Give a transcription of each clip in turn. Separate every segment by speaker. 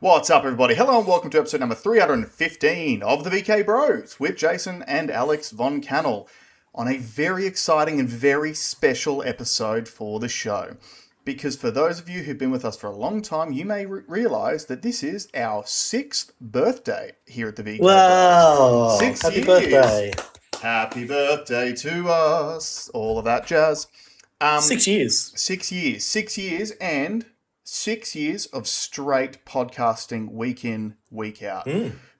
Speaker 1: What's up, everybody? Hello and welcome to episode number 315 of the VK Bros with Jason and Alex Von Cannell on a very exciting and very special episode for the show. Because for those of you who've been with us for a long time, you may realise that this is our 6th birthday here at the VK
Speaker 2: Wow!
Speaker 1: Bros. 6
Speaker 2: Happy
Speaker 1: years.
Speaker 2: birthday!
Speaker 1: Happy birthday to us. All of that jazz.
Speaker 2: 6 years.
Speaker 1: 6 years. 6 years and 6 years of straight podcasting week in, week out.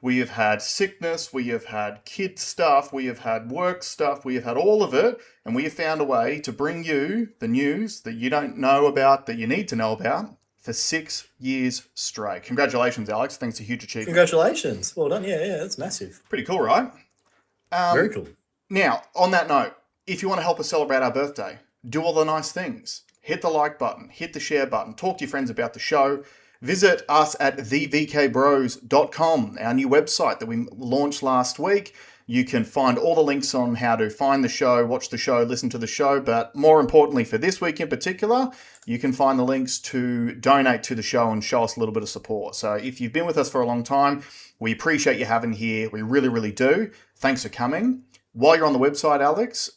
Speaker 1: We have had sickness, we have had kid stuff, we have had work stuff, we have had all of it, and we have found a way to bring you the news that you don't know about, that you need to know about, for 6 years straight. Congratulations, Alex. I think it's a huge achievement.
Speaker 2: Congratulations. Well done. Yeah, that's massive.
Speaker 1: Pretty cool, right?
Speaker 2: Very cool.
Speaker 1: Now, on that note, if you want to help us celebrate our birthday, do all the nice things. Hit the like button, hit the share button, talk to your friends about the show. Visit us at thevkbros.com, our new website that we launched last week. You can find all the links on how to find the show, watch the show, listen to the show, but more importantly for this week in particular, you can find the links to donate to the show and show us a little bit of support. So if you've been with us for a long time, we appreciate you having here. We really, really do. Thanks for coming. While you're on the website, Alex,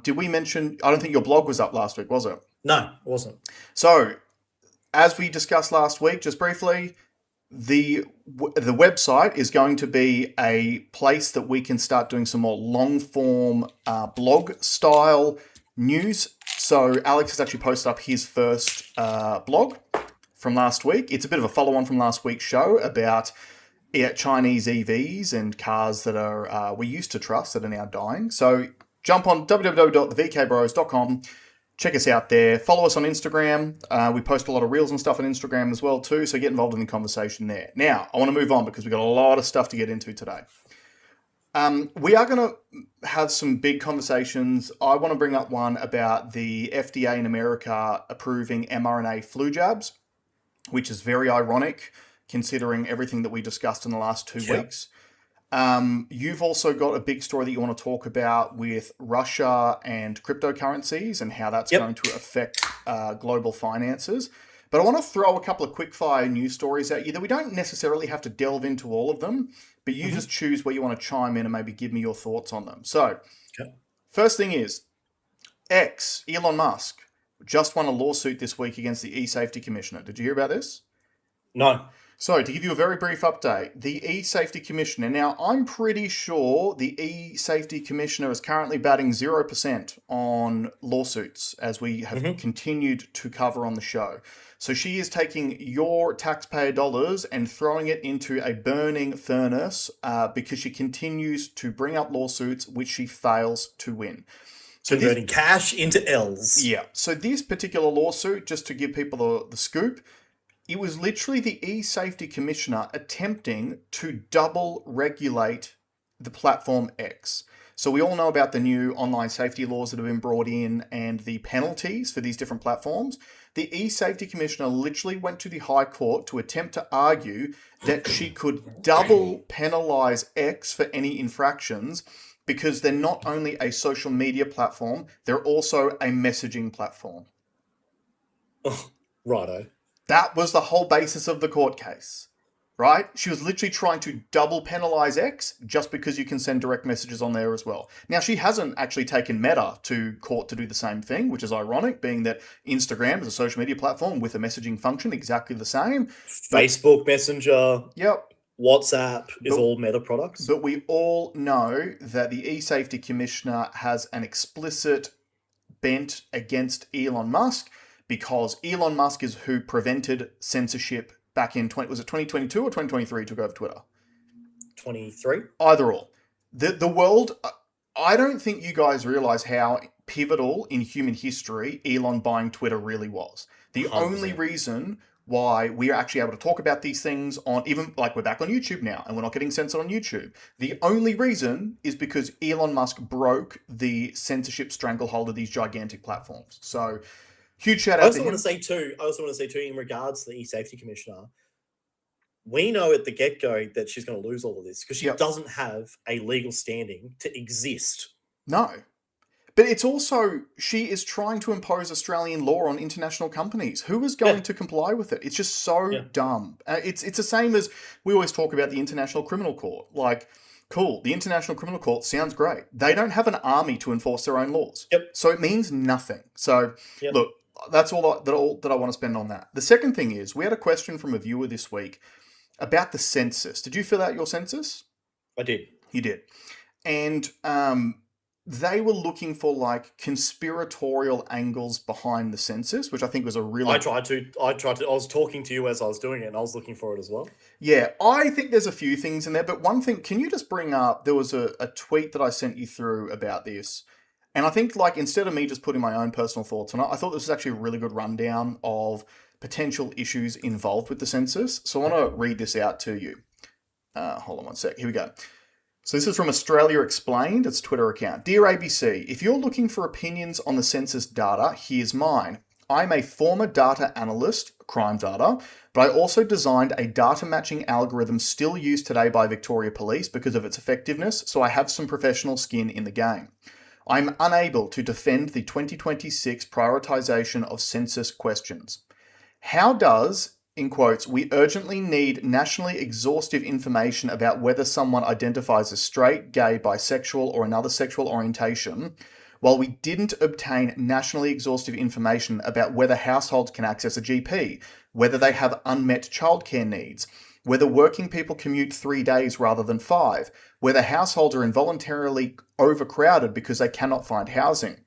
Speaker 1: did we mention, I don't think your blog was up last week, was it?
Speaker 2: No, it wasn't.
Speaker 1: So, as we discussed last week, just briefly, the website is going to be a place that we can start doing some more long-form blog-style news. So, Alex has actually posted up his first blog from last week. It's a bit of a follow-on from last week's show about Chinese EVs and cars that are we used to trust that are now dying. So, jump on www.thevkbros.com. Check us out there. Follow us on Instagram. We post a lot of reels and stuff on Instagram as well too, so get involved in the conversation there. Now, I want to move on because we've got a lot of stuff to get into today. We are going to have some big conversations. I want to bring up one about the FDA in America approving mRNA flu jabs, which is very ironic considering everything that we discussed in the last 2 weeks. You've also got a big story that you want to talk about with Russia and cryptocurrencies and how that's going to affect global finances. But I want to throw a couple of quickfire news stories at you that we don't necessarily have to delve into all of them, but you just choose where you want to chime in and maybe give me your thoughts on them. So, first thing is, Elon Musk, just won a lawsuit this week against the esafety commissioner. Did you hear about this?
Speaker 2: No.
Speaker 1: So, to give you a very brief update, the esafety commissioner, now I'm pretty sure the esafety commissioner is currently batting 0% on lawsuits as we have continued to cover on the show. So she is taking your taxpayer dollars and throwing it into a burning furnace because she continues to bring up lawsuits which she fails to win.
Speaker 2: So converting cash into L's.
Speaker 1: Yeah. So this particular lawsuit, just to give people the scoop, it was literally the esafety commissioner attempting to double regulate the platform X. So we all know about the new online safety laws that have been brought in and the penalties for these different platforms. The esafety commissioner literally went to the High Court to attempt to argue that she could double penalize X for any infractions because they're not only a social media platform, they're also a messaging platform.
Speaker 2: Oh, righto.
Speaker 1: That was the whole basis of the court case, right? She was literally trying to double penalize X just because you can send direct messages on there as well. Now, she hasn't actually taken Meta to court to do the same thing, which is ironic, being that Instagram is a social media platform with a messaging function exactly the same.
Speaker 2: Facebook Messenger.
Speaker 1: Yep.
Speaker 2: WhatsApp is all Meta products.
Speaker 1: But we all know that the esafety commissioner has an explicit bent against Elon Musk, because Elon Musk is who prevented censorship back in, was it 2022 or 2023 took over Twitter?
Speaker 2: 23.
Speaker 1: Either or. The world, I don't think you guys realize how pivotal in human history Elon buying Twitter really was. The 100%. Only reason why we are actually able to talk about these things on, even like we're back on YouTube now and we're not getting censored on YouTube. The only reason is because Elon Musk broke the censorship stranglehold of these gigantic platforms. So, huge shout out to him.
Speaker 2: I also want to say too, in regards to the esafety commissioner, we know at the get-go that she's going to lose all of this because she doesn't have a legal standing to exist.
Speaker 1: No. But it's also, she is trying to impose Australian law on international companies. Who is going
Speaker 2: Yeah.
Speaker 1: to comply with it? It's just so
Speaker 2: Yeah.
Speaker 1: dumb. It's the same as we always talk about the International Criminal Court. Like, cool, the International Criminal Court sounds great. They don't have an army to enforce their own laws.
Speaker 2: Yep.
Speaker 1: So it means nothing. So,
Speaker 2: Yep.
Speaker 1: look, that's all that I want to spend on that. The second thing is, we had a question from a viewer this week about the census. Did you fill out your census?
Speaker 2: I did.
Speaker 1: You did. And they were looking for like conspiratorial angles behind the census, which I think was a really...
Speaker 2: I tried to. I was talking to you as I was doing it, and I was looking for it as well.
Speaker 1: Yeah, I think there's a few things in there, but one thing, can you just bring up, there was a tweet that I sent you through about this, and I think like instead of me just putting my own personal thoughts on it, I thought this was actually a really good rundown of potential issues involved with the census. So I want to read this out to you. Hold on one sec. Here we go. So this is from Australia Explained, its Twitter account. Dear ABC, if you're looking for opinions on the census data, here's mine. I'm a former data analyst, crime data, but I also designed a data matching algorithm still used today by Victoria Police because of its effectiveness, so I have some professional skin in the game. I'm unable to defend the 2026 prioritisation of census questions. How does, in quotes, we urgently need nationally exhaustive information about whether someone identifies as straight, gay, bisexual, or another sexual orientation, while we didn't obtain nationally exhaustive information about whether households can access a GP, whether they have unmet childcare needs, whether working people commute 3 days rather than 5, whether households are involuntarily overcrowded because they cannot find housing.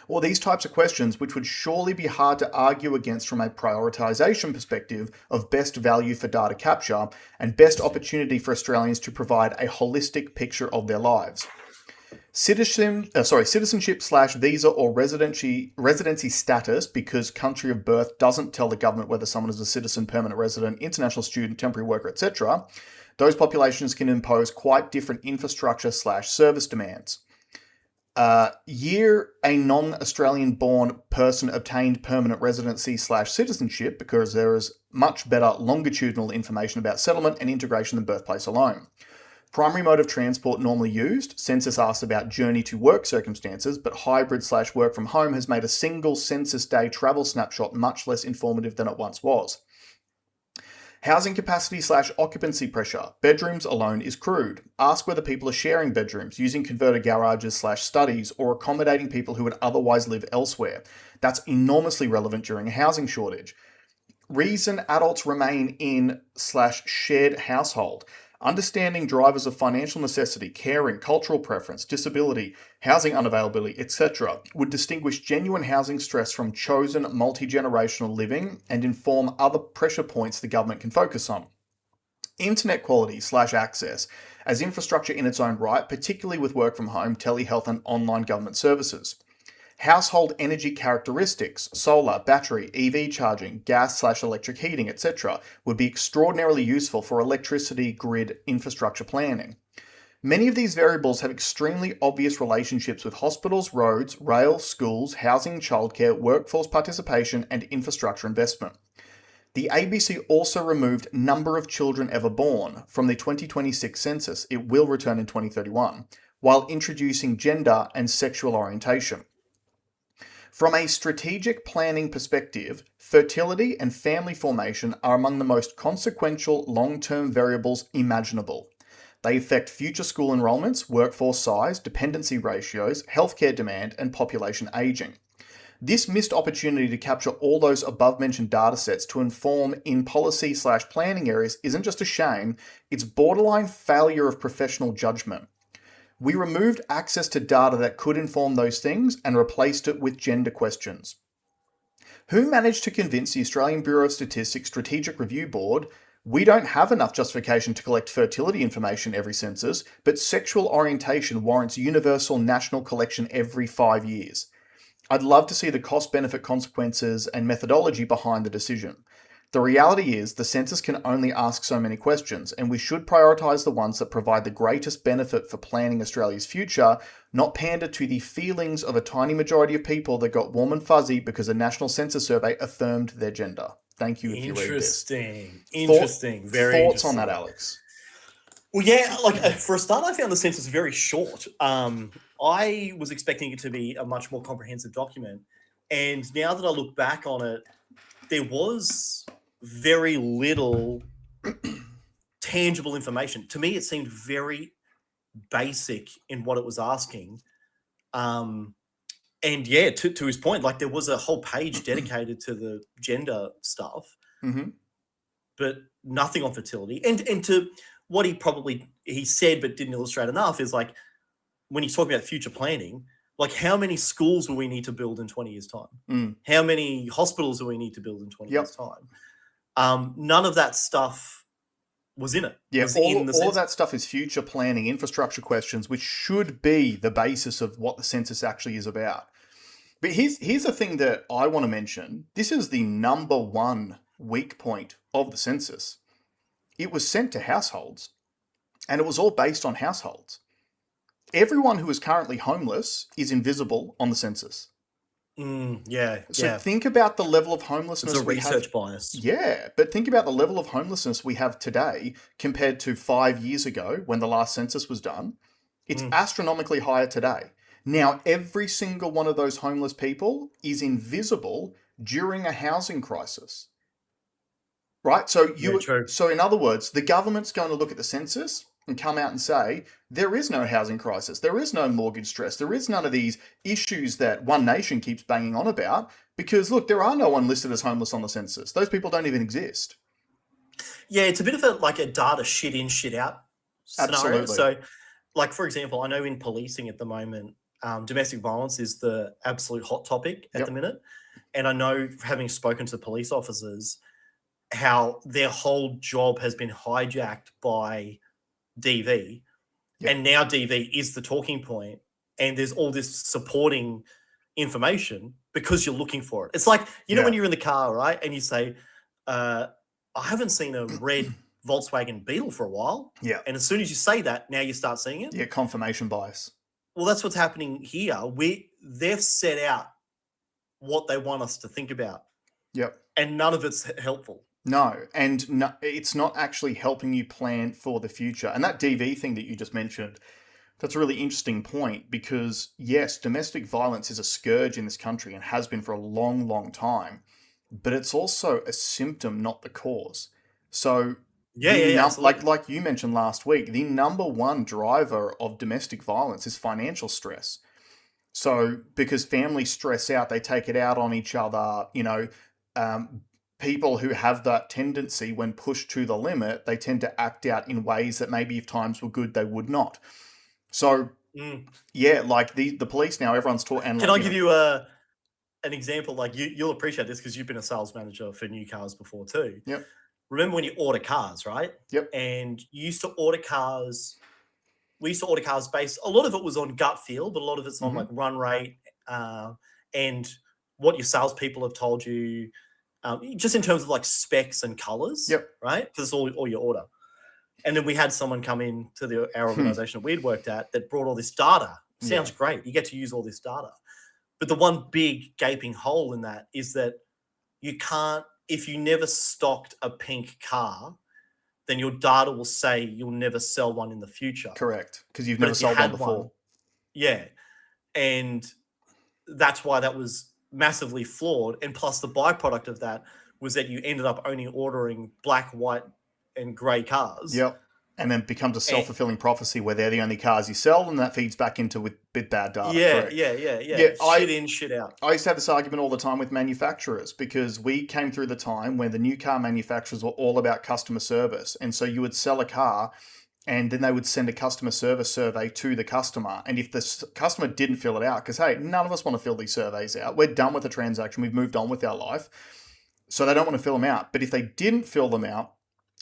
Speaker 1: Or these types of questions, which would surely be hard to argue against from a prioritisation perspective of best value for data capture and best opportunity for Australians to provide a holistic picture of their lives. Citizenship/visa or residency status, because country of birth doesn't tell the government whether someone is a citizen, permanent resident, international student, temporary worker, etc. Those populations can impose quite different infrastructure/service demands. Year a non-Australian born person obtained permanent residency/citizenship, because there is much better longitudinal information about settlement and integration than birthplace alone. Primary mode of transport normally used. Census asks about journey to work circumstances, but hybrid/work from home has made a single census day travel snapshot much less informative than it once was. Housing capacity/occupancy pressure. Bedrooms alone is crude. Ask whether people are sharing bedrooms, using converter garages/studies, or accommodating people who would otherwise live elsewhere. That's enormously relevant during a housing shortage. Reason adults remain in/shared household. Understanding drivers of financial necessity, caring, cultural preference, disability, housing unavailability, etc. would distinguish genuine housing stress from chosen multi-generational living and inform other pressure points the government can focus on. Internet quality/access as infrastructure in its own right, particularly with work from home, telehealth and online government services. Household energy characteristics, solar, battery, EV charging, gas/electric heating, etc. would be extraordinarily useful for electricity grid infrastructure planning. Many of these variables have extremely obvious relationships with hospitals, roads, rail, schools, housing, childcare, workforce participation, and infrastructure investment. The ABC also removed number of children ever born from the 2026 census. It will return in 2031, while introducing gender and sexual orientation. From a strategic planning perspective, fertility and family formation are among the most consequential long-term variables imaginable. They affect future school enrolments, workforce size, dependency ratios, healthcare demand, and population aging. This missed opportunity to capture all those above-mentioned datasets to inform in policy/planning areas isn't just a shame, it's borderline failure of professional judgment. We removed access to data that could inform those things and replaced it with gender questions. Who managed to convince the Australian Bureau of Statistics Strategic Review Board we don't have enough justification to collect fertility information every census, but sexual orientation warrants universal national collection every 5 years? I'd love to see the cost-benefit consequences and methodology behind the decision. The reality is the census can only ask so many questions, and we should prioritise the ones that provide the greatest benefit for planning Australia's future, not pander to the feelings of a tiny majority of people that got warm and fuzzy because a national census survey affirmed their gender. Thank you if you read this.
Speaker 2: Interesting. Very
Speaker 1: Thoughts
Speaker 2: interesting.
Speaker 1: on that, Alex?
Speaker 2: Well, yeah, like for a start, I found the census very short. I was expecting it to be a much more comprehensive document. And now that I look back on it, there was very little tangible information. To me, it seemed very basic in what it was asking. And yeah, to his point, like there was a whole page dedicated to the gender stuff,
Speaker 1: Mm-hmm.
Speaker 2: but nothing on fertility. And to what he said but didn't illustrate enough is like when he's talking about future planning, like how many schools will we need to build in 20 years' time?
Speaker 1: Mm.
Speaker 2: How many hospitals do we need to build in 20
Speaker 1: Yep.
Speaker 2: years' time? None of that stuff was in it.
Speaker 1: Yeah,
Speaker 2: Was in the
Speaker 1: all of
Speaker 2: census.
Speaker 1: that stuff is future planning, infrastructure questions, which should be the basis of what the census actually is about. But here's the thing that I want to mention. This is the number one weak point of the census. It was sent to households, and it was all based on households. Everyone who is currently homeless is invisible on the census.
Speaker 2: Yeah.
Speaker 1: So think about the level of
Speaker 2: It's
Speaker 1: homelessness
Speaker 2: a
Speaker 1: we have.
Speaker 2: research bias.
Speaker 1: Yeah, but think about the level of homelessness we have today compared to 5 years ago when the last census was done. It's astronomically higher today. Now, every single one of those homeless people is invisible during a housing crisis. Right? So
Speaker 2: Very true.
Speaker 1: so in other words, the government's going to look at the census and come out and say, there is no housing crisis, there is no mortgage stress, there is none of these issues that One Nation keeps banging on about, because look, there are no one listed as homeless on the census. Those people don't even exist.
Speaker 2: Yeah, it's a bit of a data shit in, shit out scenario.
Speaker 1: Absolutely.
Speaker 2: So, like for example, I know in policing at the moment, domestic violence is the absolute hot topic at
Speaker 1: Yep.
Speaker 2: the minute, and I know having spoken to police officers, how their whole job has been hijacked by DV,
Speaker 1: Yep.
Speaker 2: and now DV is the talking point, and there's all this supporting information because you're looking for it. It's like, you know, when you're in the car, right, and you say, I haven't seen a red Volkswagen Beetle for a while.
Speaker 1: Yeah.
Speaker 2: And as soon as you say that, now you start seeing it.
Speaker 1: Yeah, confirmation bias.
Speaker 2: Well, that's what's happening here. They've set out what they want us to think about.
Speaker 1: Yep.
Speaker 2: And none of it's helpful.
Speaker 1: No, and no, it's not actually helping you plan for the future. And that DV thing that you just mentioned, that's a really interesting point because, yes, domestic violence is a scourge in this country and has been for a long, long time, but it's also a symptom, not the cause. So, like you mentioned last week, the number one driver of domestic violence is financial stress. So, because families stress out, they take it out on each other, people who have that tendency when pushed to the limit, they tend to act out in ways that maybe if times were good, they would not. So, yeah, like the police now, everyone's talking.
Speaker 2: Can I give you an example? Like you'll appreciate this because you've been a sales manager for new cars before too.
Speaker 1: Yep.
Speaker 2: Remember when you order cars, right?
Speaker 1: Yep.
Speaker 2: And you used to order cars. We used to order cars based. A lot of it was on gut feel, but a lot of it's on like run rate and what your salespeople have told you. Just in terms of like specs and colors, right? Because it's all you order. And then we had someone come in to our organization that we'd worked at that brought all this data. Sounds great. You get to use all this data. But the one big gaping hole in that is that you can't, if you never stocked a pink car, then your data will say you'll never sell one in the future.
Speaker 1: Correct. Because you've never sold one before.
Speaker 2: Yeah. And that's why that was massively flawed, and plus the byproduct of that was that you ended up only ordering black, white, and grey cars.
Speaker 1: Yep. And then becomes a self-fulfilling prophecy where they're the only cars you sell, and that feeds back into with bad data.
Speaker 2: Yeah. Shit in, shit out.
Speaker 1: I used to have this argument all the time with manufacturers because we came through the time when the new car manufacturers were all about customer service. And so you would sell a car and then they would send a customer service survey to the customer. And if the customer didn't fill it out, because, hey, none of us want to fill these surveys out. We're done with the transaction. We've moved on with our life. So they don't want to fill them out. But if they didn't fill them out,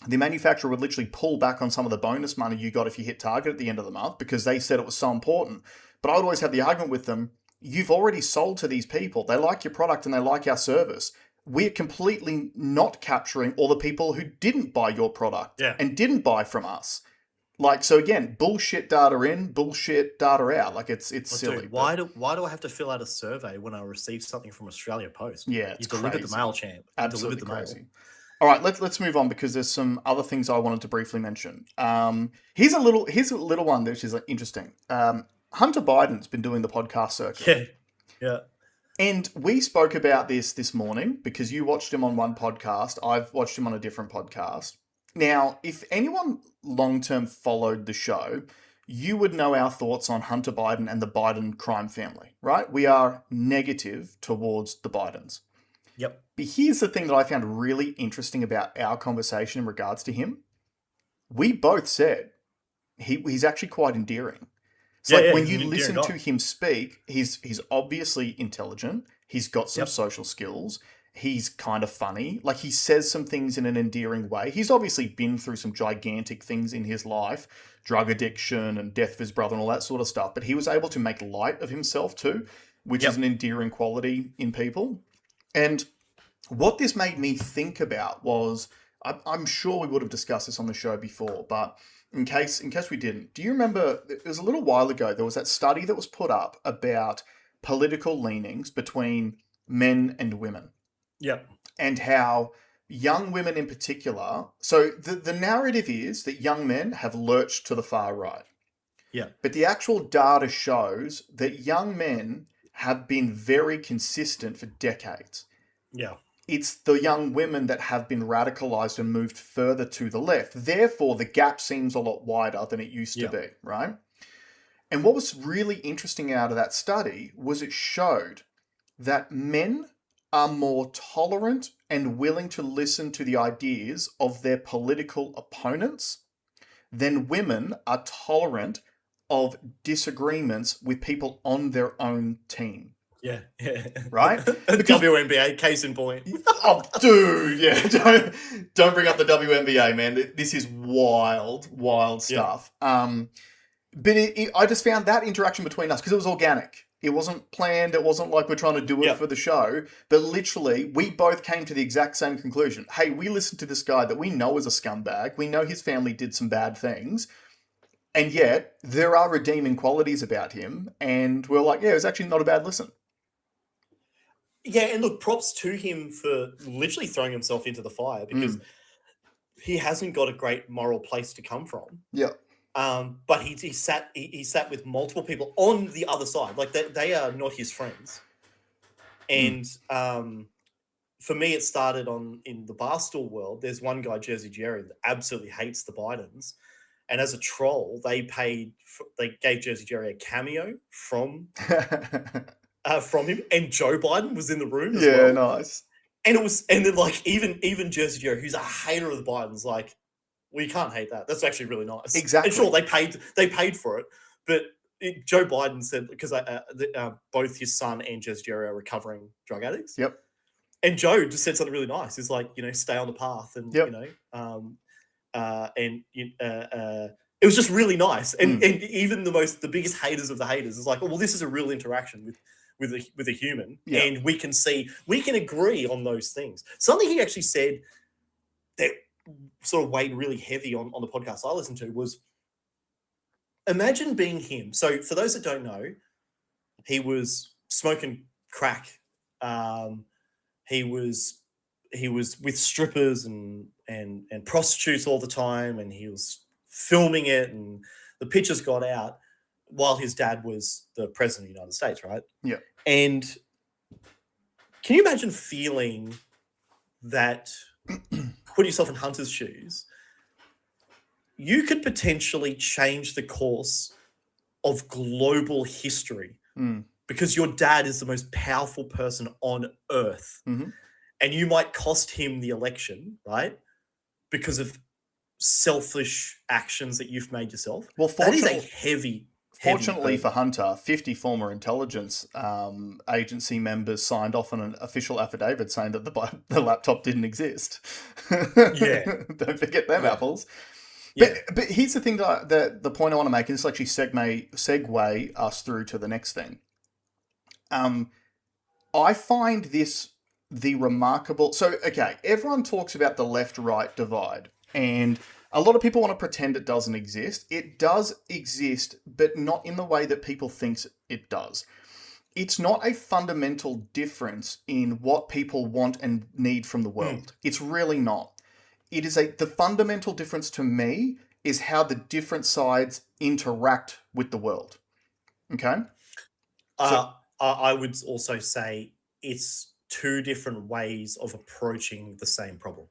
Speaker 1: the manufacturer would literally pull back on some of the bonus money you got if you hit target at the end of the month because they said it was so important. But I would always have the argument with them, you've already sold to these people. They like your product and they like our service. We're completely not capturing all the people who didn't buy your product and didn't buy from us. Like, so again, bullshit data in, bullshit data out. Like it's silly.
Speaker 2: Dude, why do I have to fill out a survey when I receive something from Australia Post?
Speaker 1: Yeah,
Speaker 2: you delivered the mail, champ.
Speaker 1: Absolutely crazy. All right, let's move on because there's some other things I wanted to briefly mention. Here's a little one which is interesting. Hunter Biden's been doing the podcast circuit,
Speaker 2: Yeah, yeah,
Speaker 1: and we spoke about this morning because you watched him on one podcast. I've watched him on a different podcast. Now, if anyone long term followed the show, you would know our thoughts on Hunter Biden and the Biden crime family, right? We are negative towards the Bidens.
Speaker 2: yep,
Speaker 1: But here's the thing that I found really interesting about our conversation in regards to him. We both said he's actually quite endearing. It's
Speaker 2: yeah,
Speaker 1: like
Speaker 2: yeah.
Speaker 1: when
Speaker 2: He's
Speaker 1: you
Speaker 2: an endearing
Speaker 1: listen to
Speaker 2: guy.
Speaker 1: him speak, he's obviously intelligent. He's got some
Speaker 2: Yep,
Speaker 1: social skills. He's kind of funny. Like he says some things in an endearing way. He's obviously been through some gigantic things in his life, drug addiction and death of his brother and all that sort of stuff. But he was able to make light of himself too, which is an
Speaker 2: yep,
Speaker 1: endearing quality in people. And what this made me think about was I'm sure we would have discussed this on the show before, but in case we didn't, do you remember it was a little while ago there was that study that was put up about political leanings between men and women
Speaker 2: yep,
Speaker 1: and how young women in particular, so the narrative is that young men have lurched to the far right,
Speaker 2: yep,
Speaker 1: but the actual data shows that young men have been very consistent for decades.
Speaker 2: yeah,
Speaker 1: It's the young women that have been radicalized and moved further to the left. Therefore, the gap seems a lot wider than it used to
Speaker 2: yeah,
Speaker 1: be, right? And what was really interesting out of that study was it showed that men are more tolerant and willing to listen to the ideas of their political opponents than women are tolerant of disagreements with people on their own team,
Speaker 2: yeah, yeah.
Speaker 1: right? Because
Speaker 2: WNBA, case in point.
Speaker 1: oh, dude, yeah, don't bring up the WNBA, man. This is wild, wild
Speaker 2: Yeah,
Speaker 1: stuff. But I just found that interaction between us because it was organic. It wasn't planned. It wasn't like we're trying to do it
Speaker 2: yeah.
Speaker 1: for the show. But literally, we both came to the exact same conclusion. Hey, we listened to this guy that we know is a scumbag. We know his family did some bad things. And yet, there are redeeming qualities about him. And we're like, yeah, it was actually not a bad listen.
Speaker 2: Yeah, and look, props to him for literally throwing himself into the fire because he hasn't got a great moral place to come from.
Speaker 1: Yeah.
Speaker 2: But he sat with multiple people on the other side, like they are not his friends. And for me, it started in the Barstool world. There's one guy, Jersey Jerry, that absolutely hates the Bidens, and as a troll, they gave Jersey Jerry a cameo from him, and Joe Biden was in the room as
Speaker 1: Yeah,
Speaker 2: well.
Speaker 1: nice.
Speaker 2: And then like even Jersey Jerry, who's a hater of the Bidens, like, well, you can't hate that. That's actually really nice.
Speaker 1: Exactly.
Speaker 2: And sure, they paid for it, but Joe Biden said because both his son and Jersey Jerry are recovering drug addicts.
Speaker 1: Yep.
Speaker 2: And Joe just said something really nice. He's like, stay on the path, and
Speaker 1: Yep.
Speaker 2: it was just really nice. And even the biggest haters of the haters is like, oh, well, this is a real interaction with a human, and we can agree on those things. Something he actually said that sort of weighed really heavy on the podcast I listened to was, imagine being him. So for those that don't know, he was smoking crack. He was with strippers and prostitutes all the time, and he was filming it, and the pictures got out while his dad was the president of the United States, right?
Speaker 1: Yeah.
Speaker 2: And can you imagine feeling that, put yourself in Hunter's shoes, you could potentially change the course of global history because your dad is the most powerful person on earth.
Speaker 1: Mm-hmm.
Speaker 2: And you might cost him the election, right? Because of selfish actions that you've made yourself.
Speaker 1: Well,
Speaker 2: that is a heavy
Speaker 1: Fortunately for Hunter, 50 former intelligence agency members signed off on an official affidavit saying that the laptop didn't exist.
Speaker 2: Yeah.
Speaker 1: Don't forget them apples.
Speaker 2: Yeah.
Speaker 1: But here's the thing the point I want to make, and this actually segue us through to the next thing. I find this the remarkable... So, okay, everyone talks about the left-right divide, and a lot of people want to pretend it doesn't exist. It does exist, but not in the way that people think it does. it's not a fundamental difference in what people want and need from the world. It's really not. It is the fundamental difference to me is how the different sides interact with the world. Okay? So
Speaker 2: I would also say it's two different ways of approaching the same problem.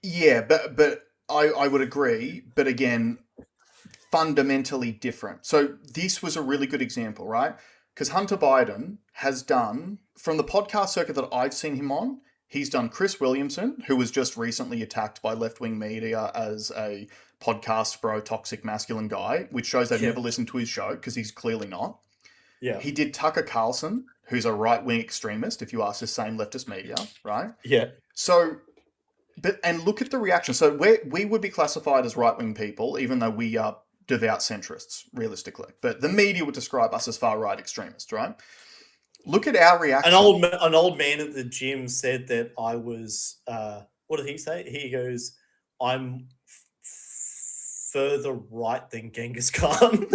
Speaker 1: yeah, but I would agree. But again, fundamentally different. So this was a really good example, right? Because Hunter Biden has done, from the podcast circuit that I've seen him on, he's done Chris Williamson, who was just recently attacked by left-wing media as a podcast bro, toxic masculine guy, which shows they've never listened to his show because he's clearly not.
Speaker 2: Yeah.
Speaker 1: He did Tucker Carlson, who's a right-wing extremist, if you ask the same leftist media, right?
Speaker 2: Yeah.
Speaker 1: So, and look at the reaction. So we would be classified as right-wing people, even though we are devout centrists, realistically. But the media would describe us as far-right extremists, right? Look at our reaction.
Speaker 2: An old man at the gym said that I was, what did he say? He goes, I'm further right than Genghis Khan.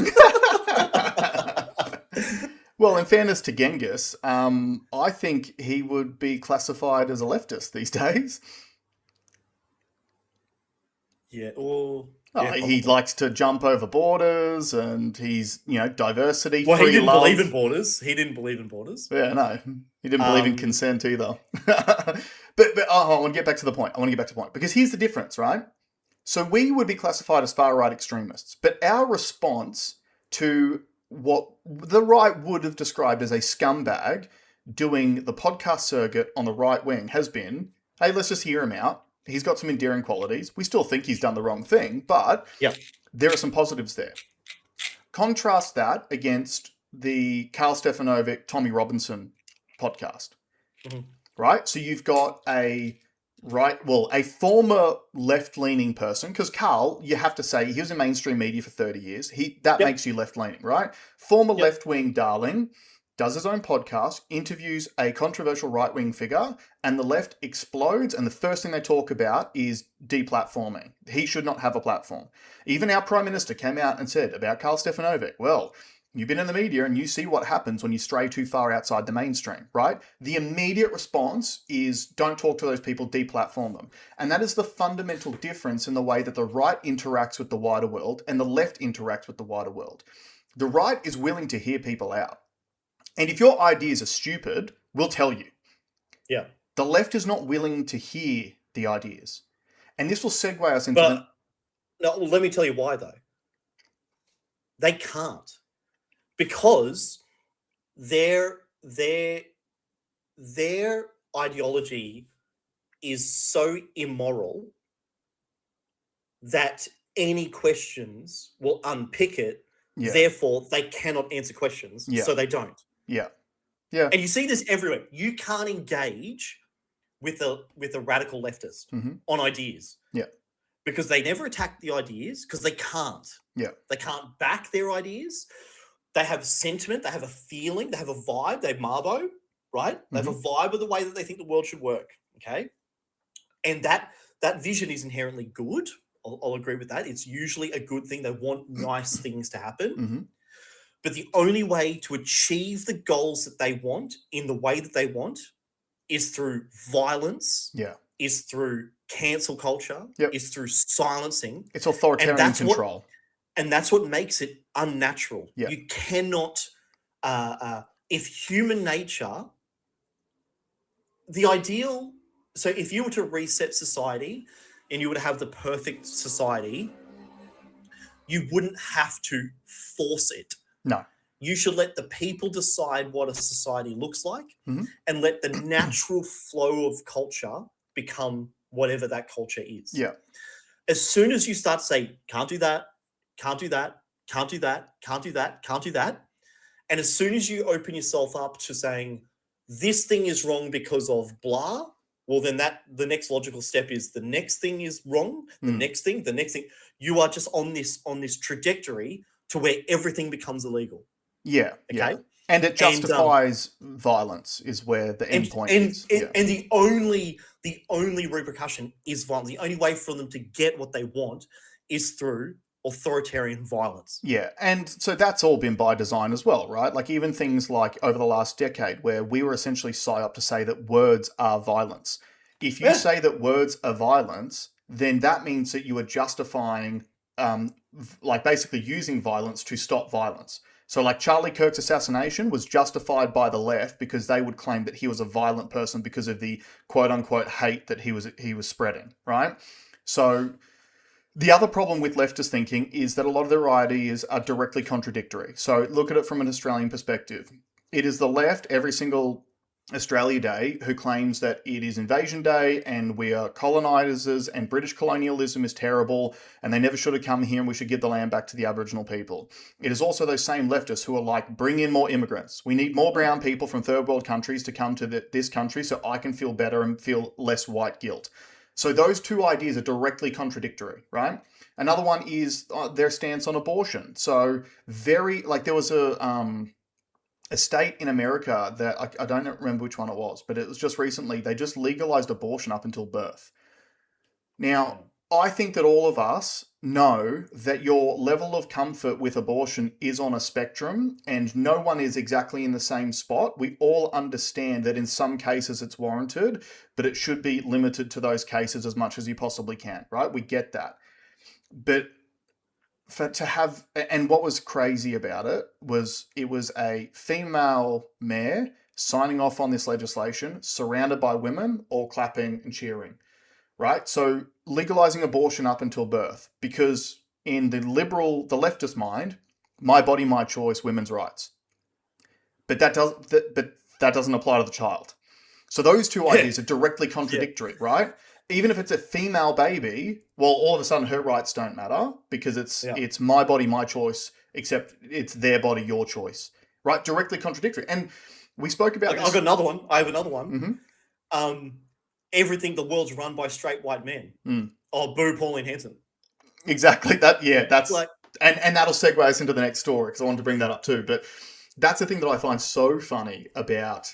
Speaker 1: Well, in fairness to Genghis, I think he would be classified as a leftist these days.
Speaker 2: Yeah.
Speaker 1: He likes to jump over borders, and he's diversity.
Speaker 2: Well,
Speaker 1: free
Speaker 2: he didn't
Speaker 1: love.
Speaker 2: believe in borders. He didn't believe in borders.
Speaker 1: Yeah, no, he didn't believe in consent either. but I want to get back to the point. Because here's the difference, right? So we would be classified as far right extremists, but our response to what the right would have described as a scumbag doing the podcast circuit on the right wing has been, hey, let's just hear him out. He's got some endearing qualities. We still think he's done the wrong thing, but there are some positives there. Contrast that against the Carl Stefanovic, Tommy Robinson podcast, right? So you've got a former left-leaning person, because Carl, you have to say, he was in mainstream media for 30 years. That makes you left-leaning, right? Former left-wing darling, does his own podcast, interviews a controversial right-wing figure, and the left explodes, and the first thing they talk about is deplatforming. He should not have a platform. Even our Prime Minister came out and said about Carl Stefanovic, well, you've been in the media and you see what happens when you stray too far outside the mainstream, right? The immediate response is don't talk to those people, deplatform them. And that is the fundamental difference in the way that the right interacts with the wider world and the left interacts with the wider world. The right is willing to hear people out. And if your ideas are stupid, we'll tell you.
Speaker 2: Yeah.
Speaker 1: The left is not willing to hear the ideas. And this will segue us into
Speaker 2: let me tell you why, though. They can't. Because their ideology is so immoral that any questions will unpick it. Yeah. Therefore, they cannot answer questions, so they don't.
Speaker 1: Yeah.
Speaker 2: And you see this everywhere. You can't engage with a radical leftist on ideas. Yeah. Because they never attack the ideas because they can't. Yeah. They can't back their ideas. They have sentiment, they have a feeling, they have a vibe, they have Marbo, right? They have a vibe of the way that they think the world should work, okay? And that vision is inherently good. I'll agree with that. It's usually a good thing. They want nice things to happen. But the only way to achieve the goals that they want in the way that they want is through violence, is through cancel culture, is through silencing.
Speaker 1: It's authoritarian control.
Speaker 2: And that's what makes it unnatural. Yeah. You cannot, if human nature, the ideal, so if you were to reset society and you were to have the perfect society, you wouldn't have to force it.
Speaker 1: No.
Speaker 2: You should let the people decide what a society looks like and let the natural flow of culture become whatever that culture is. Yeah. As soon as you start to say, can't do that, can't do that, can't do that, can't do that, can't do that. And as soon as you open yourself up to saying, this thing is wrong because of blah, well, then the next logical step is the next thing is wrong, the next thing. You are just on this trajectory to where everything becomes illegal.
Speaker 1: Yeah. Okay. Yeah. And it justifies violence is where the end point is.
Speaker 2: And the only repercussion is violence. The only way for them to get what they want is through authoritarian violence.
Speaker 1: Yeah, and so that's all been by design as well, right? Like even things like over the last decade where we were essentially psyoped to say that words are violence. If you
Speaker 2: Yeah.
Speaker 1: say that words are violence, then that means that you are justifying, like basically using violence to stop violence. So like Charlie Kirk's assassination was justified by the left because they would claim that he was a violent person because of the quote unquote hate that he was spreading, right? So the other problem with leftist thinking is that a lot of their ideas are directly contradictory. So look at it from an Australian perspective. It is the left every single Australia Day who claims that it is Invasion Day and we are colonisers and British colonialism is terrible and they never should have come here and we should give the land back to the Aboriginal people. It is also those same leftists who are like, bring in more immigrants. We need more brown people from third world countries to come to this country so I can feel better and feel less white guilt. So those two ideas are directly contradictory, right? Another one is their stance on abortion. So there was a state in America that I don't remember which one it was, but it was just recently, they just legalized abortion up until birth. Now, I think that all of us know that your level of comfort with abortion is on a spectrum and no one is exactly in the same spot. We all understand that in some cases it's warranted, but it should be limited to those cases as much as you possibly can, right? We get that. But and what was crazy about it was a female mayor signing off on this legislation, surrounded by women, all clapping and cheering. Right? So legalizing abortion up until birth, because in the leftist mind, my body, my choice, women's rights. But that doesn't apply to the child. So those two ideas are directly contradictory, right? Even if it's a female baby, well, all of a sudden her rights don't matter because it's my body, my choice, except it's their body, your choice, right? Directly contradictory. And we spoke about this.
Speaker 2: I've got another one. I have another one.
Speaker 1: Mm-hmm.
Speaker 2: Everything the world's run by straight white men. Oh, boo, Pauline Hanson.
Speaker 1: Exactly. That's like, and that'll segue us into the next story because I wanted to bring that up too. But that's the thing that I find so funny about,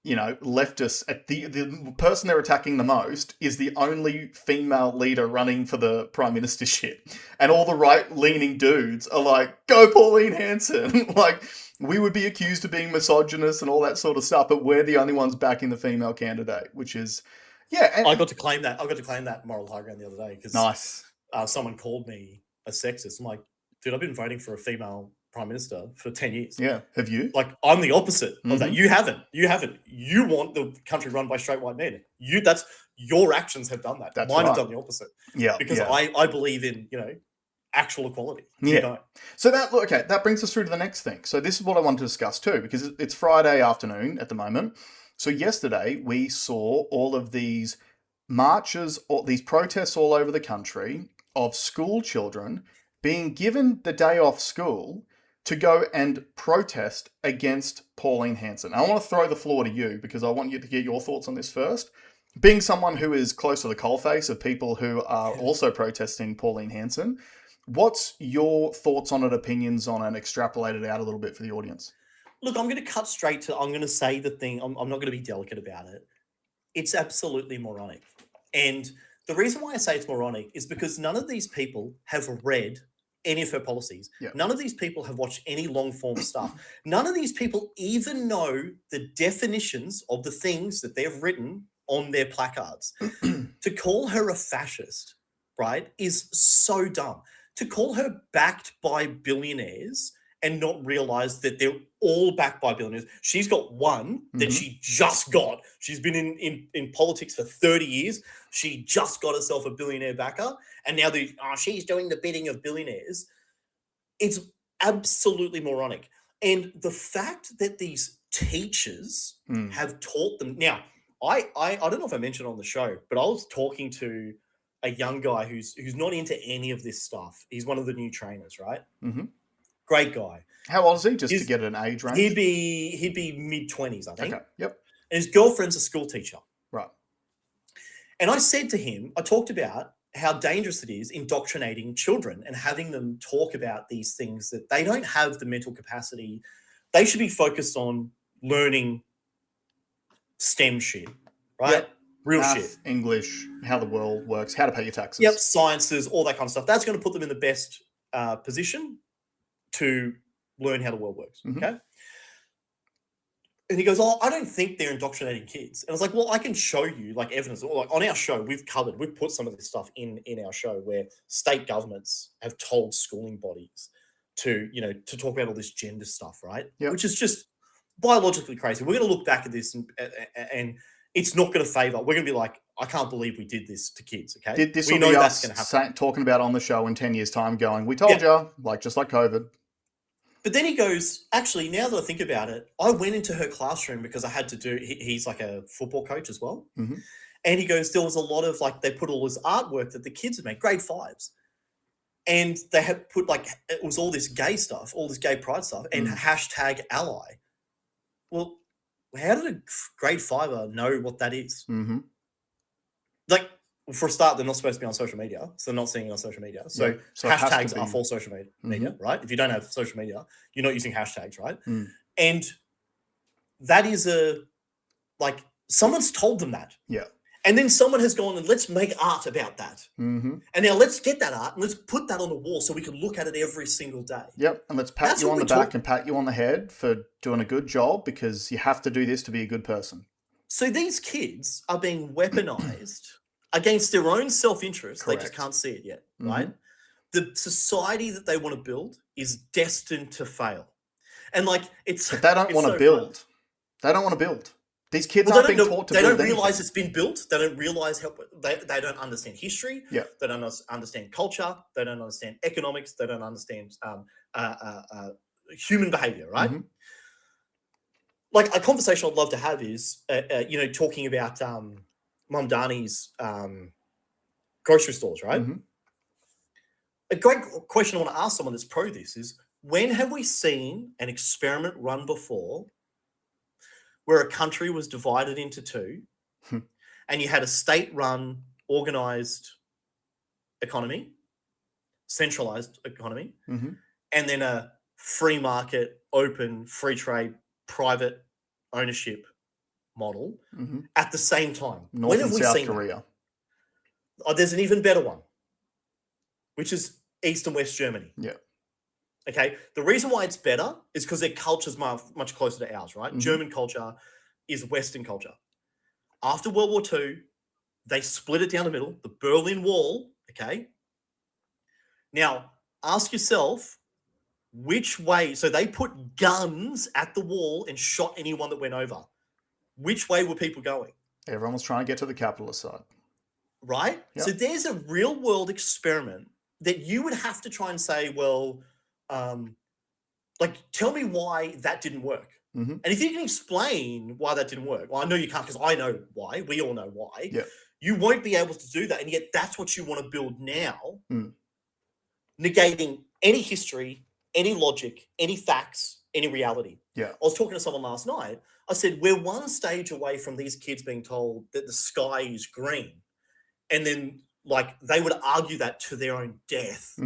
Speaker 1: leftists. The person they're attacking the most is the only female leader running for the prime ministership, and all the right-leaning dudes are like, "Go, Pauline Hanson!" Like we would be accused of being misogynist and all that sort of stuff, but we're the only ones backing the female candidate, which is. Yeah,
Speaker 2: I got to claim that moral high ground the other day because
Speaker 1: nice.
Speaker 2: Someone called me a sexist. I'm like, dude, I've been voting for a female prime minister for 10 years.
Speaker 1: Yeah, have you?
Speaker 2: Like, I'm the opposite of that. You haven't. You want the country run by straight white men. That's your actions have done that. Mine have done the opposite.
Speaker 1: Yeah,
Speaker 2: because I believe in actual equality.
Speaker 1: Yeah. So that brings us through to the next thing. So this is what I want to discuss too, because it's Friday afternoon at the moment. So yesterday we saw all of these marches, or these protests all over the country of school children being given the day off school to go and protest against Pauline Hanson. I want to throw the floor to you because I want you to get your thoughts on this first. Being someone who is close to the coalface of people who are also protesting Pauline Hanson, what's your thoughts on it, opinions on it, extrapolate it out a little bit for the audience?
Speaker 2: Look, I'm going to cut straight to, I'm going to say the thing, I'm not going to be delicate about it. It's absolutely moronic. And the reason why I say it's moronic is because none of these people have read any of her policies.
Speaker 1: Yeah.
Speaker 2: None of these people have watched any long-form stuff. None of these people even know the definitions of the things that they've written on their placards. To call her a fascist, right, is so dumb. To call her backed by billionaires and not realize that they're all backed by billionaires. She's got one that she just got. She's been in politics for 30 years. She just got herself a billionaire backer. And now she's doing the bidding of billionaires. It's absolutely moronic. And the fact that these teachers have taught them. Now, I don't know if I mentioned on the show, but I was talking to a young guy who's not into any of this stuff. He's one of the new trainers, right?
Speaker 1: Mm-hmm.
Speaker 2: Great guy.
Speaker 1: How old is he? Just to get an age range?
Speaker 2: He'd be mid-20s, I think.
Speaker 1: Okay. Yep.
Speaker 2: And his girlfriend's a school teacher.
Speaker 1: Right.
Speaker 2: And I said to him, I talked about how dangerous it is indoctrinating children and having them talk about these things that they don't have the mental capacity. They should be focused on learning STEM shit, right?
Speaker 1: Yep.
Speaker 2: Real
Speaker 1: Math,
Speaker 2: shit.
Speaker 1: English, how the world works, how to pay your taxes.
Speaker 2: Yep, sciences, all that kind of stuff. That's going to put them in the best position to learn how the world works.
Speaker 1: Mhm.
Speaker 2: Okay. And he goes, "Oh, I don't think they're indoctrinating kids." And I was like, "Well, I can show you like evidence. Like on our show, we've put some of this stuff in our show where state governments have told schooling bodies to, to talk about all this gender stuff, right?
Speaker 1: Yep.
Speaker 2: Which is just biologically crazy. We're going to look back at this and it's not going to favor. We're going to be like, I can't believe we did this to kids. Okay,
Speaker 1: This
Speaker 2: we
Speaker 1: will
Speaker 2: know
Speaker 1: be
Speaker 2: that's
Speaker 1: us
Speaker 2: going to happen.
Speaker 1: talking about on the show in 10 years' time, going, "We told you," just like COVID.
Speaker 2: But then he goes, "Actually, now that I think about it, I went into her classroom because I had to do." He's like a football coach as well,
Speaker 1: Mhm.
Speaker 2: and he goes, "There was a lot of like they put all this artwork that the kids had made, grade fives, and they had put like it was all this gay stuff, all this gay pride stuff, and hashtag ally." Well, how did a grade fiver know what that is?
Speaker 1: Mm-hmm.
Speaker 2: Like, for a start, they're not supposed to be on social media, so they're not seeing it on social media. So,
Speaker 1: so
Speaker 2: hashtags are for social media, right? If you don't have social media, you're not using hashtags, right? And that is someone's told them that.
Speaker 1: Yeah.
Speaker 2: And then someone has gone and let's make art about that.
Speaker 1: Mm-hmm.
Speaker 2: And now let's get that art and let's put that on the wall so we can look at it every single day.
Speaker 1: Yep. And let's pat you on the back and pat you on the head for doing a good job because you have to do this to be a good person.
Speaker 2: So these kids are being weaponized against their own self-interest. They just can't see it yet, right? The society that they want to build is destined to fail. And like it's
Speaker 1: But they don't want to build. They don't want to build. These kids aren't being taught to build.
Speaker 2: They don't realize it's been built. They don't realize how they don't understand history.
Speaker 1: Yeah.
Speaker 2: They don't understand culture. They don't understand economics. They don't understand human behavior, right?
Speaker 1: Mm-hmm.
Speaker 2: Like a conversation I'd love to have is, talking about Mum Dani's grocery stores, right?
Speaker 1: Mm-hmm.
Speaker 2: A great question I want to ask someone that's pro this is, when have we seen an experiment run before where a country was divided into two and you had a state-run, organized economy, centralized economy, and then a free market, open, free trade, private ownership model at the same time?
Speaker 1: North and South Korea.
Speaker 2: Oh, there's an even better one, which is East and West Germany.
Speaker 1: Yeah.
Speaker 2: Okay, the reason why it's better is because their culture's much closer to ours, right? German culture is Western culture. After World War II, they split it down the middle, the Berlin Wall, okay? Now, ask yourself, which way, so they put guns at the wall and shot anyone that went over. Which way were people going?
Speaker 1: Everyone was trying to get to the capitalist side.
Speaker 2: Right? Yep. So there's a real world experiment that you would have to try and say, well, tell me why that didn't work. And if you can explain why that didn't work, well, I know you can't because I know why. We all know why.
Speaker 1: Yeah.
Speaker 2: You won't be able to do that. And yet that's what you want to build now, negating any history, any logic, any facts, any reality.
Speaker 1: Yeah.
Speaker 2: I was talking to someone last night. I said, we're one stage away from these kids being told that the sky is green. And then they would argue that to their own death.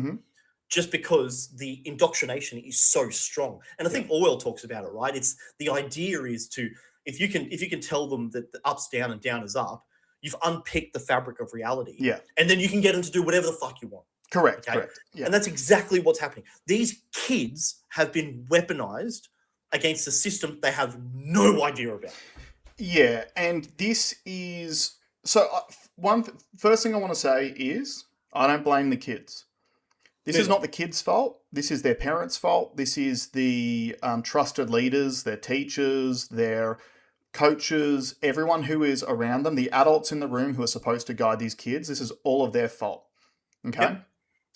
Speaker 2: Just because the indoctrination is so strong. And I think Orwell talks about it, right? It's the idea is to, if you can tell them that the up's down and down is up, you've unpicked the fabric of reality.
Speaker 1: Yeah.
Speaker 2: And then you can get them to do whatever the fuck you want.
Speaker 1: Correct.
Speaker 2: Okay?
Speaker 1: Correct. Yeah.
Speaker 2: And that's exactly what's happening. These kids have been weaponized against a system they have no idea about.
Speaker 1: Yeah. And this is, first thing I want to say is, I don't blame the kids. This is not the kids' fault. This is their parents' fault. This is the trusted leaders, their teachers, their coaches, everyone who is around them, the adults in the room who are supposed to guide these kids. This is all of their fault. Okay? Yep.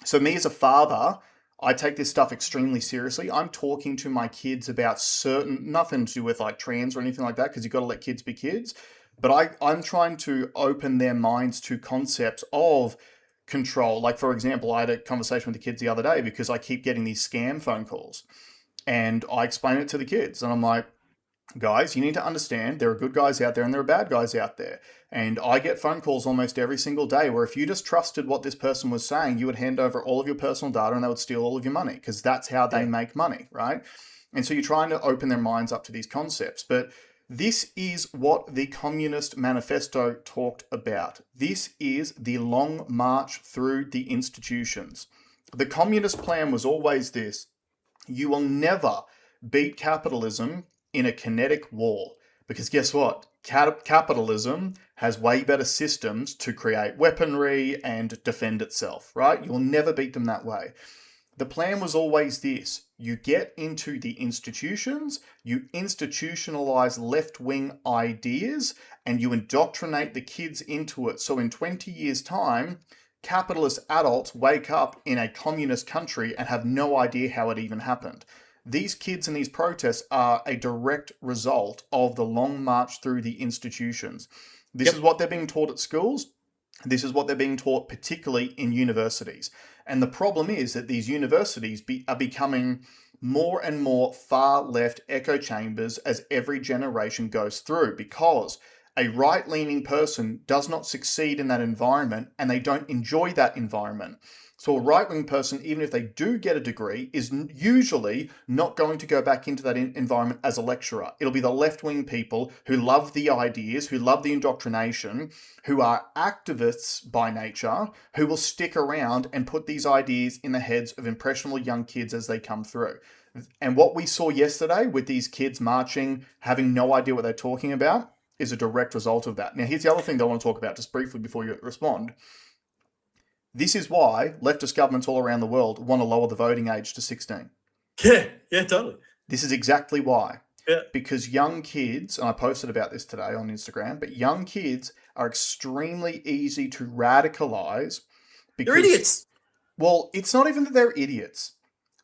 Speaker 1: So me as a father, I take this stuff extremely seriously. I'm talking to my kids about nothing to do with trans or anything like that, because you've got to let kids be kids. But I'm trying to open their minds to concepts of control. Like, for example, I had a conversation with the kids the other day because I keep getting these scam phone calls, and I explain it to the kids, and I'm like, guys, you need to understand there are good guys out there and there are bad guys out there. And I get phone calls almost every single day where if you just trusted what this person was saying, you would hand over all of your personal data and they would steal all of your money, because that's how they make money, right? And so you're trying to open their minds up to these concepts. But this is what the Communist Manifesto talked about. This is the long march through the institutions. The communist plan was always this: you will never beat capitalism in a kinetic war. Because guess what? Capitalism has way better systems to create weaponry and defend itself, right? You'll never beat them that way. The plan was always this: you get into the institutions, you institutionalize left wing ideas, and you indoctrinate the kids into it. So in 20 years' time, capitalist adults wake up in a communist country and have no idea how it even happened. These kids and these protests are a direct result of the long march through the institutions. This is what they're being taught at schools. This is what they're being taught, particularly in universities. And the problem is that these universities are becoming more and more far left echo chambers as every generation goes through, because a right-leaning person does not succeed in that environment and they don't enjoy that environment. So a right-wing person, even if they do get a degree, is usually not going to go back into that environment as a lecturer. It'll be the left-wing people who love the ideas, who love the indoctrination, who are activists by nature, who will stick around and put these ideas in the heads of impressionable young kids as they come through. And what we saw yesterday with these kids marching, having no idea what they're talking about, is a direct result of that. Now, here's the other thing that I want to talk about just briefly before you respond. This is why leftist governments all around the world want to lower the voting age to 16.
Speaker 2: Yeah, totally.
Speaker 1: This is exactly why.
Speaker 2: Yeah.
Speaker 1: Because young kids, and I posted about this today on Instagram, but young kids are extremely easy to radicalize.
Speaker 2: They're idiots.
Speaker 1: Well, it's not even that they're idiots.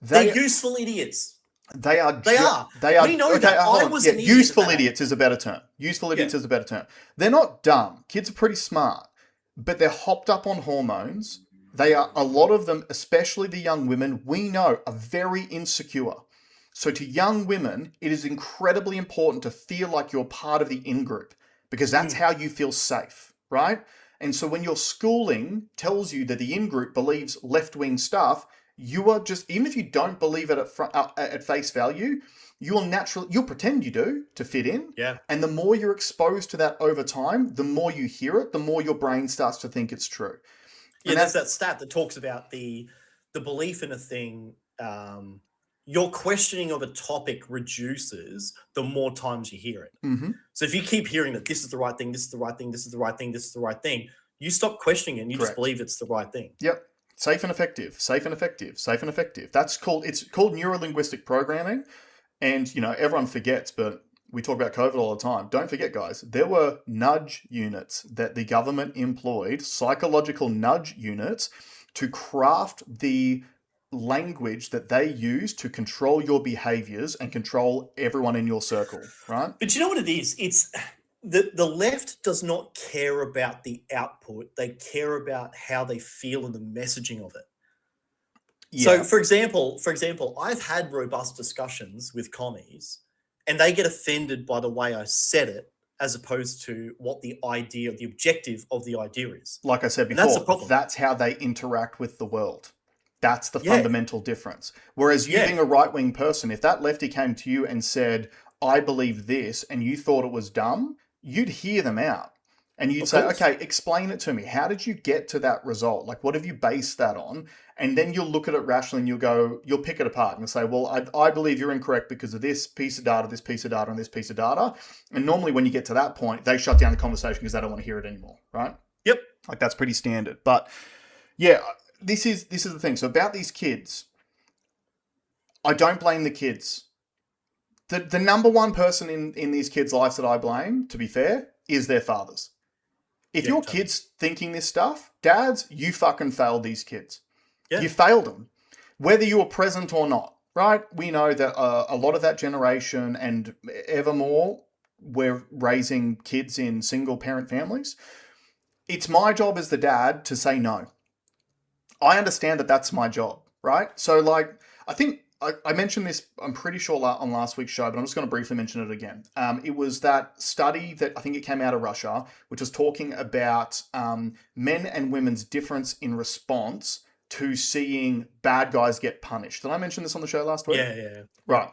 Speaker 2: They're useful idiots.
Speaker 1: They are.
Speaker 2: We know that. I was an idiot.
Speaker 1: Useful idiots is a better term. Useful idiots is a better term. They're not dumb. Kids are pretty smart, but they're hopped up on hormones. They are, a lot of them, especially the young women, we know are very insecure. So to young women, it is incredibly important to feel like you're part of the in-group, because that's how you feel safe, right? And so when your schooling tells you that the in-group believes left-wing stuff, you are just, even if you don't believe it at face value, you'll pretend you do to fit in.
Speaker 2: Yeah.
Speaker 1: And the more you're exposed to that over time, the more you hear it, the more your brain starts to think it's true.
Speaker 2: Yeah, there's that stat that talks about the belief in a thing. Your questioning of a topic reduces the more times you hear it.
Speaker 1: Mm-hmm.
Speaker 2: So if you keep hearing that this is the right thing, this is the right thing, this is the right thing, this is the right thing, you stop questioning it and you just believe it's the right thing.
Speaker 1: Yep. Safe and effective, safe and effective, safe and effective. It's called neuro-linguistic programming. And, everyone forgets, but we talk about COVID all the time. Don't forget, guys, there were nudge units that the government employed, psychological nudge units, to craft the language that they use to control your behaviors and control everyone in your circle, right?
Speaker 2: But you know what it is? It's the left does not care about the output. They care about how they feel and the messaging of it. Yeah. So, for example, I've had robust discussions with commies, and they get offended by the way I said it, as opposed to what the idea, the objective of the idea is.
Speaker 1: Like I said before, that's how they interact with the world. That's the fundamental difference. Whereas you being a right-wing person, if that lefty came to you and said, I believe this, and you thought it was dumb, you'd hear them out. And you'd say, okay, explain it to me. How did you get to that result? Like, what have you based that on? And then you'll look at it rationally and you'll pick it apart and you'll say, well, I believe you're incorrect because of this piece of data, this piece of data, and this piece of data. And normally when you get to that point, they shut down the conversation because they don't want to hear it anymore, right?
Speaker 2: Yep.
Speaker 1: Like, that's pretty standard. But yeah, this is the thing. So about these kids, I don't blame the kids. The number one person in these kids' lives that I blame, to be fair, is their fathers. If your kid's thinking this stuff, dads, you fucking failed these kids. Yeah. You failed them, whether you were present or not, right? We know that a lot of that generation and ever more, we're raising kids in single-parent families. It's my job as the dad to say no. I understand that that's my job, right? So, like, I think I mentioned this, I'm pretty sure, on last week's show, but I'm just going to briefly mention it again. It was that study that I think it came out of Russia, which was talking about men and women's difference in response to seeing bad guys get punished. Did I mention this on the show last week?
Speaker 2: Yeah.
Speaker 1: Right.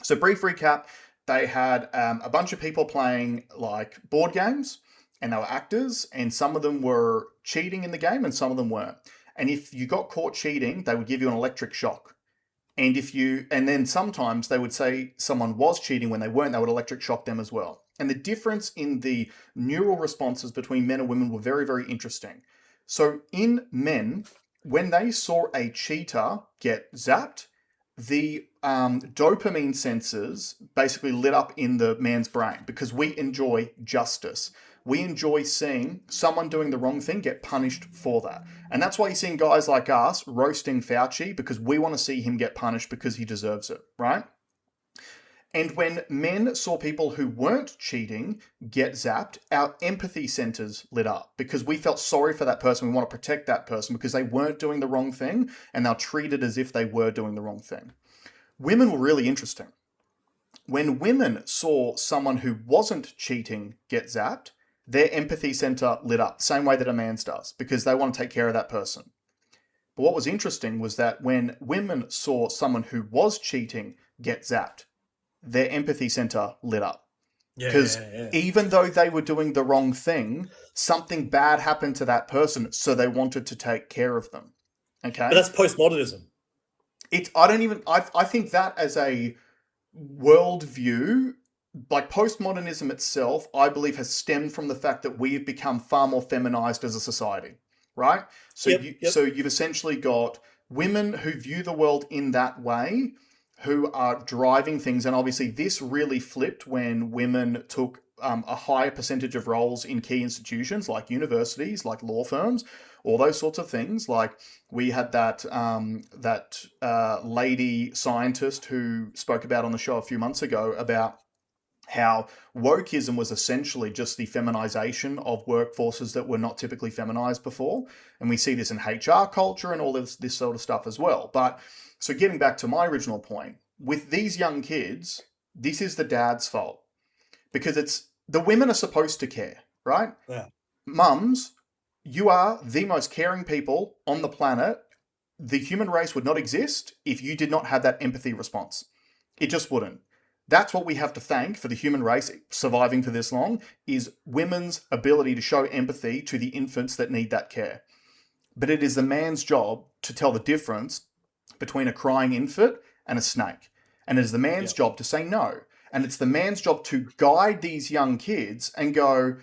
Speaker 1: So brief recap, they had a bunch of people playing like board games, and they were actors, and some of them were cheating in the game and some of them weren't. And if you got caught cheating, they would give you an electric shock. And then sometimes they would say someone was cheating when they weren't, they would electric shock them as well. And the difference in the neural responses between men and women were very, very interesting. So in men, when they saw a cheater get zapped, the dopamine sensors basically lit up in the man's brain because we enjoy justice. We enjoy seeing someone doing the wrong thing get punished for that. And that's why you're seeing guys like us roasting Fauci, because we want to see him get punished because he deserves it, right? And when men saw people who weren't cheating get zapped, our empathy centers lit up because we felt sorry for that person. We want to protect that person because they weren't doing the wrong thing and they're treated as if they were doing the wrong thing. Women were really interesting. When women saw someone who wasn't cheating get zapped, their empathy center lit up, same way that a man's does, because they want to take care of that person. But what was interesting was that when women saw someone who was cheating get zapped, their empathy center lit up. Because even though they were doing the wrong thing, something bad happened to that person, so they wanted to take care of them. Okay?
Speaker 2: But that's postmodernism.
Speaker 1: I think that as a worldview, like postmodernism itself, I believe has stemmed from the fact that we've become far more feminized as a society, right? So so you've essentially got women who view the world in that way, who are driving things. And obviously this really flipped when women took a higher percentage of roles in key institutions like universities, like law firms, all those sorts of things. Like we had that lady scientist who spoke about on the show a few months ago about how wokeism was essentially just the feminization of workforces that were not typically feminized before. And we see this in HR culture and all this sort of stuff as well. But so getting back to my original point, with these young kids, this is the dad's fault because it's the women are supposed to care, right?
Speaker 2: Yeah.
Speaker 1: Mums, you are the most caring people on the planet. The human race would not exist if you did not have that empathy response. It just wouldn't. That's what we have to thank for the human race surviving for this long, is women's ability to show empathy to the infants that need that care. But it is the man's job to tell the difference between a crying infant and a snake. And it is the man's job to say no. And it's the man's job to guide these young kids and go,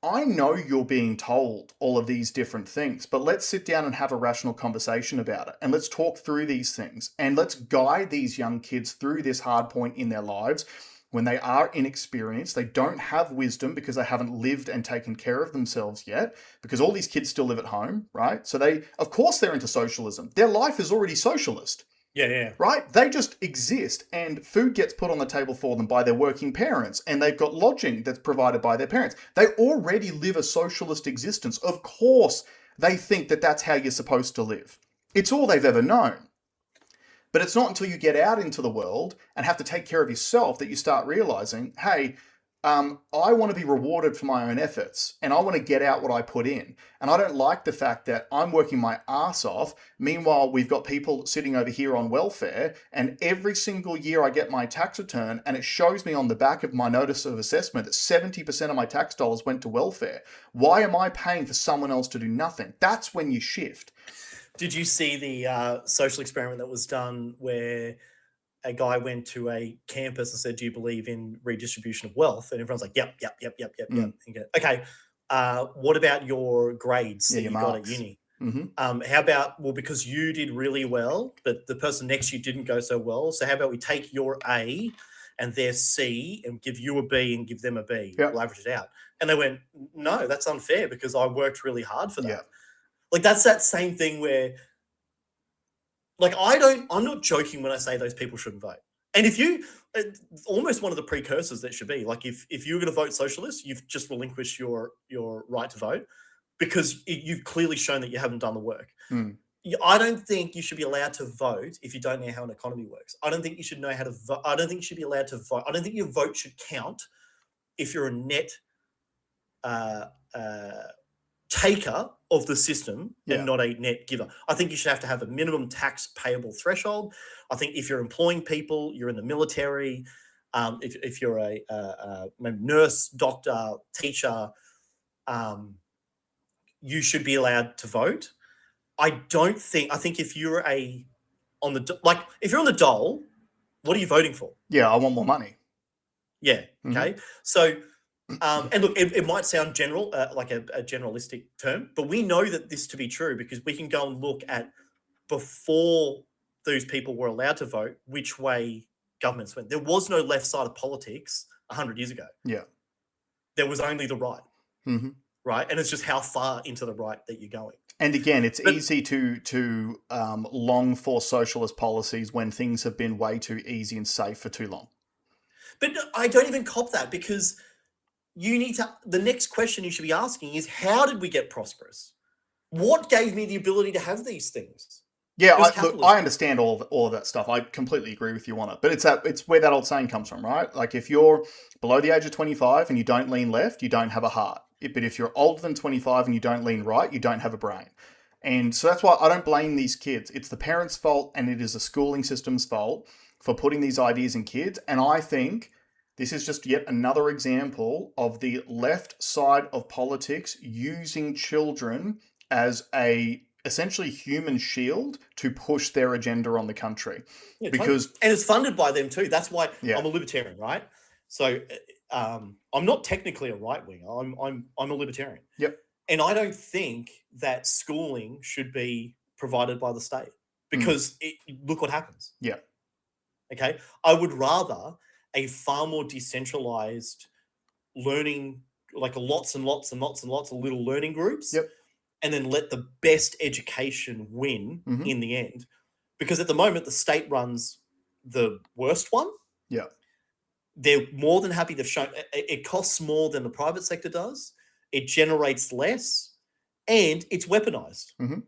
Speaker 1: I know you're being told all of these different things, but let's sit down and have a rational conversation about it. And let's talk through these things. And let's guide these young kids through this hard point in their lives when they are inexperienced. They don't have wisdom because they haven't lived and taken care of themselves yet, because all these kids still live at home, right? So of course they're into socialism. Their life is already socialist.
Speaker 2: Yeah.
Speaker 1: Right? They just exist, and food gets put on the table for them by their working parents, and they've got lodging that's provided by their parents. They already live a socialist existence. Of course, they think that that's how you're supposed to live. It's all they've ever known. But it's not until you get out into the world and have to take care of yourself that you start realizing, hey, I want to be rewarded for my own efforts, and I want to get out what I put in. And I don't like the fact that I'm working my ass off. Meanwhile, we've got people sitting over here on welfare, and every single year I get my tax return and it shows me on the back of my notice of assessment that 70% of my tax dollars went to welfare. Why am I paying for someone else to do nothing? That's when you shift.
Speaker 2: Did you see the social experiment that was done where a guy went to a campus and said, do you believe in redistribution of wealth? And everyone's like, yep. Okay, what about your grades that you got at uni?
Speaker 1: Mm-hmm.
Speaker 2: How about, well, because you did really well, but the person next to you didn't go so well, so how about we take your A and their C and give you a B and give them a B?
Speaker 1: Yep.
Speaker 2: We'll average it out. And they went, no, that's unfair because I worked really hard for that.
Speaker 1: Yeah.
Speaker 2: Like, that's that same thing where, like, I'm not joking when I say those people shouldn't vote. And if you, almost one of the precursors that should be, like, if you're going to vote socialist, you've just relinquished your right to vote because you've clearly shown that you haven't done the work. I don't think you should be allowed to vote if you don't know how an economy works. I don't think you should know how to vote. I don't think you should be allowed to vote. I don't think your vote should count if you're a net taker of the system and not a net giver. I think you should have to have a minimum tax payable threshold. I think if you're employing people, you're in the military, if you're a nurse, doctor, teacher, you should be allowed to vote. I think if you're if you're on the dole, what are you voting for?
Speaker 1: Yeah, I want more money.
Speaker 2: Yeah. Okay. So, and look, it might sound general, like a generalistic term, but we know that this to be true because we can go and look at before those people were allowed to vote, which way governments went. There was no left side of politics 100 years ago.
Speaker 1: Yeah.
Speaker 2: There was only the right.
Speaker 1: Mm-hmm.
Speaker 2: Right. And it's just how far into the right that you're going.
Speaker 1: And again, it's easy to long for socialist policies when things have been way too easy and safe for too long.
Speaker 2: But I don't even cop that because the next question you should be asking is, how did we get prosperous? What gave me the ability to have these things?
Speaker 1: Yeah, I understand all of that stuff. I completely agree with you on it. But it's where that old saying comes from, right? Like if you're below the age of 25 and you don't lean left, you don't have a heart. But if you're older than 25 and you don't lean right, you don't have a brain. And so that's why I don't blame these kids. It's the parents' fault and it is the schooling system's fault for putting these ideas in kids. And I think this is just yet another example of the left side of politics using children as a essentially human shield to push their agenda on the country.
Speaker 2: Yeah, because and it's funded by them too. That's why I'm a libertarian, right? So I'm not technically a right winger. I'm a libertarian.
Speaker 1: Yep.
Speaker 2: And I don't think that schooling should be provided by the state because look what happens.
Speaker 1: Yeah.
Speaker 2: Okay. I would rather a far more decentralized learning, like lots and lots and lots and lots of little learning groups.
Speaker 1: Yep.
Speaker 2: And then let the best education win in the end. Because at the moment, the state runs the worst one.
Speaker 1: Yeah.
Speaker 2: They're more than happy to show it costs more than the private sector does. It generates less, and it's weaponized.
Speaker 1: Mm-hmm.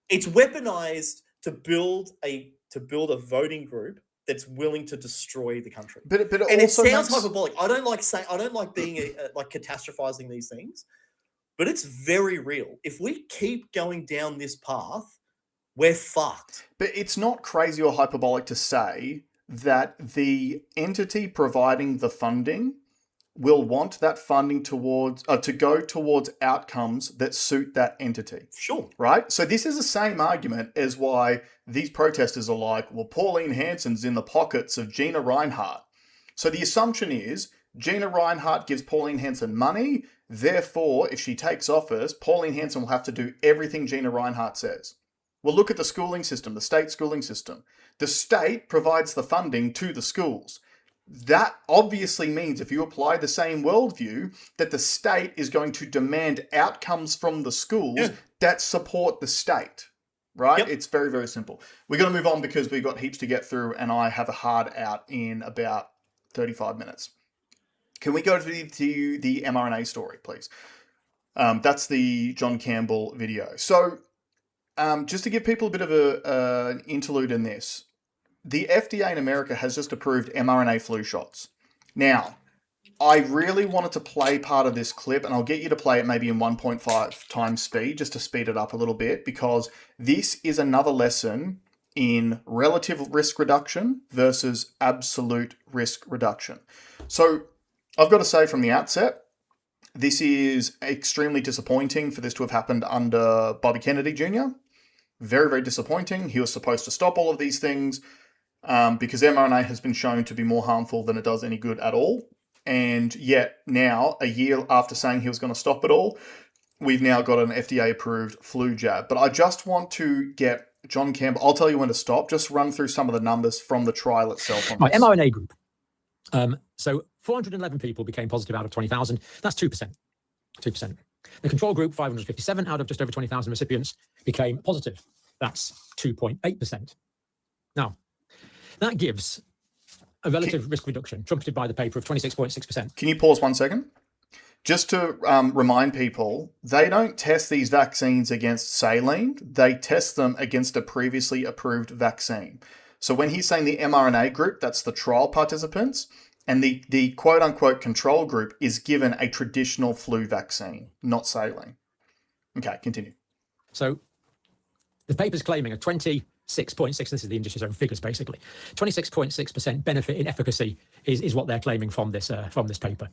Speaker 2: It's weaponized to build a voting group that's willing to destroy the country.
Speaker 1: But it
Speaker 2: and it sounds hyperbolic. I don't like being like catastrophizing these things, but it's very real. If we keep going down this path, we're fucked.
Speaker 1: But it's not crazy or hyperbolic to say that the entity providing the funding will want that funding to go towards outcomes that suit that entity.
Speaker 2: Sure.
Speaker 1: Right? So this is the same argument as why these protesters are like, well, Pauline Hanson's in the pockets of Gina Reinhardt. So the assumption is Gina Reinhardt gives Pauline Hanson money, therefore, if she takes office, Pauline Hanson will have to do everything Gina Reinhardt says. Well, look at the schooling system, the state schooling system. The state provides the funding to the schools. That obviously means if you apply the same worldview, that the state is going to demand outcomes from the schools that support the state, right? Yep. It's very, very simple. We're going to move on because we've got heaps to get through and I have a hard out in about 35 minutes. Can we go to the mRNA story, please? That's the John Campbell video. So just to give people a bit of an interlude in this, the FDA in America has just approved mRNA flu shots. Now, I really wanted to play part of this clip, and I'll get you to play it maybe in 1.5 times speed, just to speed it up a little bit, because this is another lesson in relative risk reduction versus absolute risk reduction. So I've got to say from the outset, this is extremely disappointing for this to have happened under Bobby Kennedy Jr. Very, very disappointing. He was supposed to stop all of these things because mRNA has been shown to be more harmful than it does any good at all. And yet now, a year after saying he was going to stop it all, we've now got an FDA-approved flu jab. But I just want to get John Campbell, I'll tell you when to stop, just run through some of the numbers from the trial itself.
Speaker 3: Right, mRNA group. So 411 people became positive out of 20,000. That's 2%. 2%. The control group, 557 out of just over 20,000 recipients, became positive. That's 2.8%. Now, that gives a relative risk reduction, trumpeted by the paper, of 26.6%.
Speaker 1: Can you pause 1 second? Just to remind people, they don't test these vaccines against saline. They test them against a previously approved vaccine. So when he's saying the mRNA group, that's the trial participants, and the quote-unquote control group is given a traditional flu vaccine, not saline. Okay, continue.
Speaker 3: So the paper's claiming a 26.6, this is the industry's own figures basically, 26.6% benefit in efficacy is what they're claiming from this paper.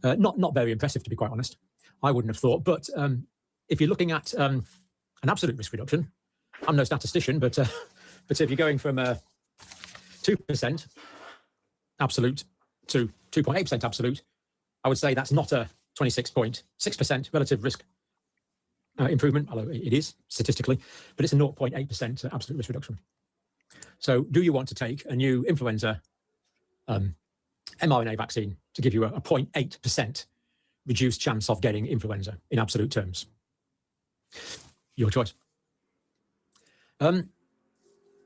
Speaker 3: Not very impressive, to be quite honest. I wouldn't have thought, but if you're looking at an absolute risk reduction, I'm no statistician, but if you're going from 2% absolute to 2.8% absolute, I would say that's not a 26.6% relative risk improvement, although it is statistically, but it's a 0.8% absolute risk reduction. So do you want to take a new influenza mRNA vaccine to give you a 0.8% reduced chance of getting influenza in absolute terms? Your choice.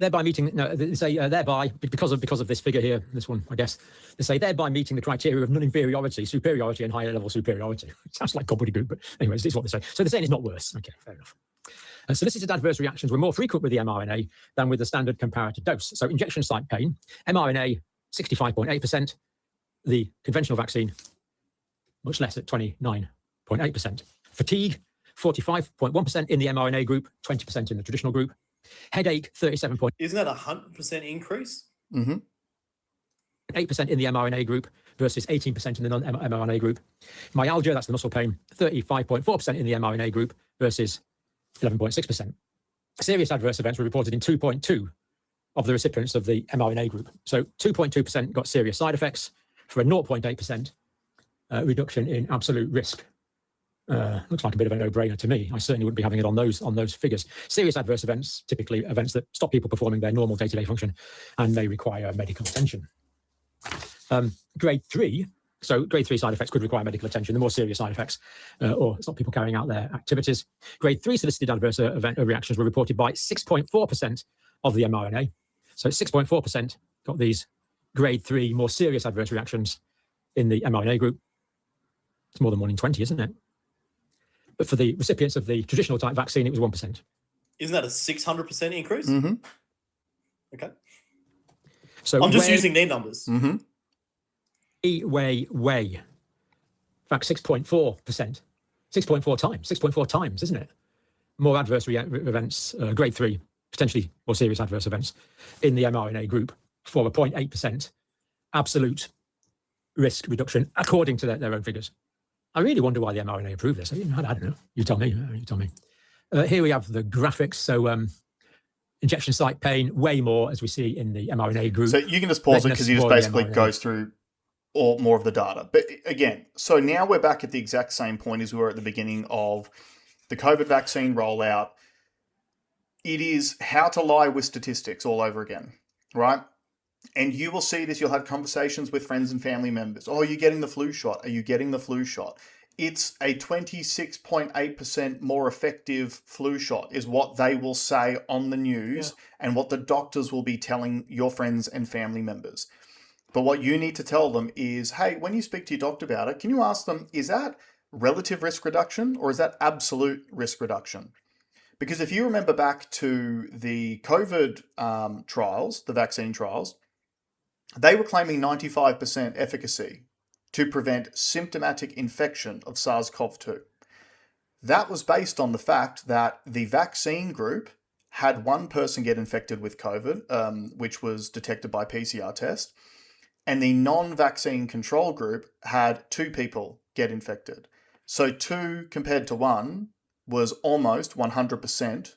Speaker 3: Thereby meeting, no, they say thereby, because of this figure here, this one, I guess, they say thereby meeting the criteria of non-inferiority, superiority, and higher level superiority. It sounds like gobbledygook, but anyways, this is what they say. So they're saying it's not worse. Okay, fair enough. Solicited adverse reactions were more frequent with the mRNA than with the standard comparator dose. So injection site pain, mRNA 65.8%, the conventional vaccine much less at 29.8%. Fatigue 45.1% in the mRNA group, 20% in the traditional group. Headache 37.
Speaker 2: Isn't that a 100% increase?
Speaker 3: 8% in the mRNA group versus 18% in the non-mRNA group. Myalgia, that's the muscle pain, 35.4% in the mRNA group versus 11.6%. Serious adverse events were reported in 2.2 of the recipients of the mRNA group. So 2.2% got serious side effects for a 0.8% reduction in absolute risk. Looks like a bit of a no-brainer to me. I certainly wouldn't be having it on those figures. Serious adverse events, typically events that stop people performing their normal day-to-day function and may require medical attention. Grade 3, so grade 3 side effects could require medical attention. The more serious side effects or stop people carrying out their activities. Grade 3 solicited adverse event reactions were reported by 6.4% of the mRNA. So 6.4% got these grade 3 more serious adverse reactions in the mRNA group. It's more than 1 in 20, isn't it? But for the recipients of the traditional type vaccine, it was 1%.
Speaker 2: Isn't that a 600% increase? Okay.
Speaker 3: So
Speaker 2: I'm just using their numbers.
Speaker 3: Way. In fact, 6.4%. 6.4 times, isn't it? More adverse events, grade 3, potentially more serious adverse events in the mRNA group for a 0.8% absolute risk reduction, according to their own figures. I really wonder why the mRNA approved this. I don't know. You tell me. Here we have the graphics. So injection site pain, way more, as we see in the mRNA group.
Speaker 1: So you can just pause it because he just basically goes through all more of the data. But again, so now we're back at the exact same point as we were at the beginning of the COVID vaccine rollout. It is how to lie with statistics all over again, right? And you will see this. You'll have conversations with friends and family members. Oh, are you getting the flu shot? Are you getting the flu shot? It's a 26.8% more effective flu shot is what they will say on the news and what the doctors will be telling your friends and family members. But what you need to tell them is, hey, when you speak to your doctor about it, can you ask them, is that relative risk reduction or is that absolute risk reduction? Because if you remember back to the COVID trials, the vaccine trials, they were claiming 95% efficacy to prevent symptomatic infection of SARS-CoV-2. That was based on the fact that the vaccine group had one person get infected with COVID, which was detected by PCR test, and the non-vaccine control group had 2 people get infected. So 2 compared to 1 was almost 100%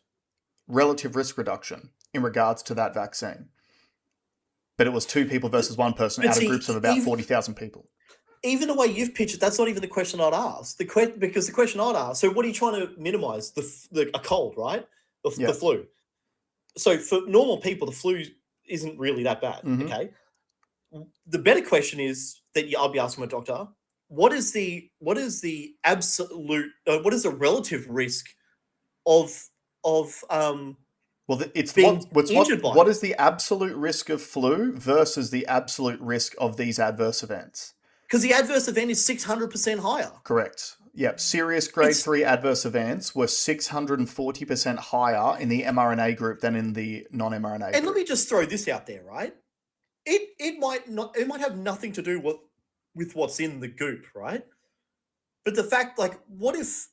Speaker 1: relative risk reduction in regards to that vaccine. But it was 2 people versus 1 person out of groups of about 40,000 people.
Speaker 2: Even the way you've pitched it, that's not even the question I'd ask. Because the question I'd ask, so what are you trying to minimize? A cold, right? The flu. So for normal people, the flu isn't really that bad, okay? The better question is that I'll be asking my doctor, what is the absolute, what is the relative risk of
Speaker 1: well, it's
Speaker 2: injured by
Speaker 1: what is the absolute risk of flu versus the absolute risk of these adverse events?
Speaker 2: Because the adverse event is 600% higher.
Speaker 1: Correct. Yep. Serious grade 3 adverse events were 640% higher in the mRNA group than in the non-mRNA group.
Speaker 2: And let me just throw this out there, right? It might have nothing to do with what's in the goop, right? But the fact, like, what if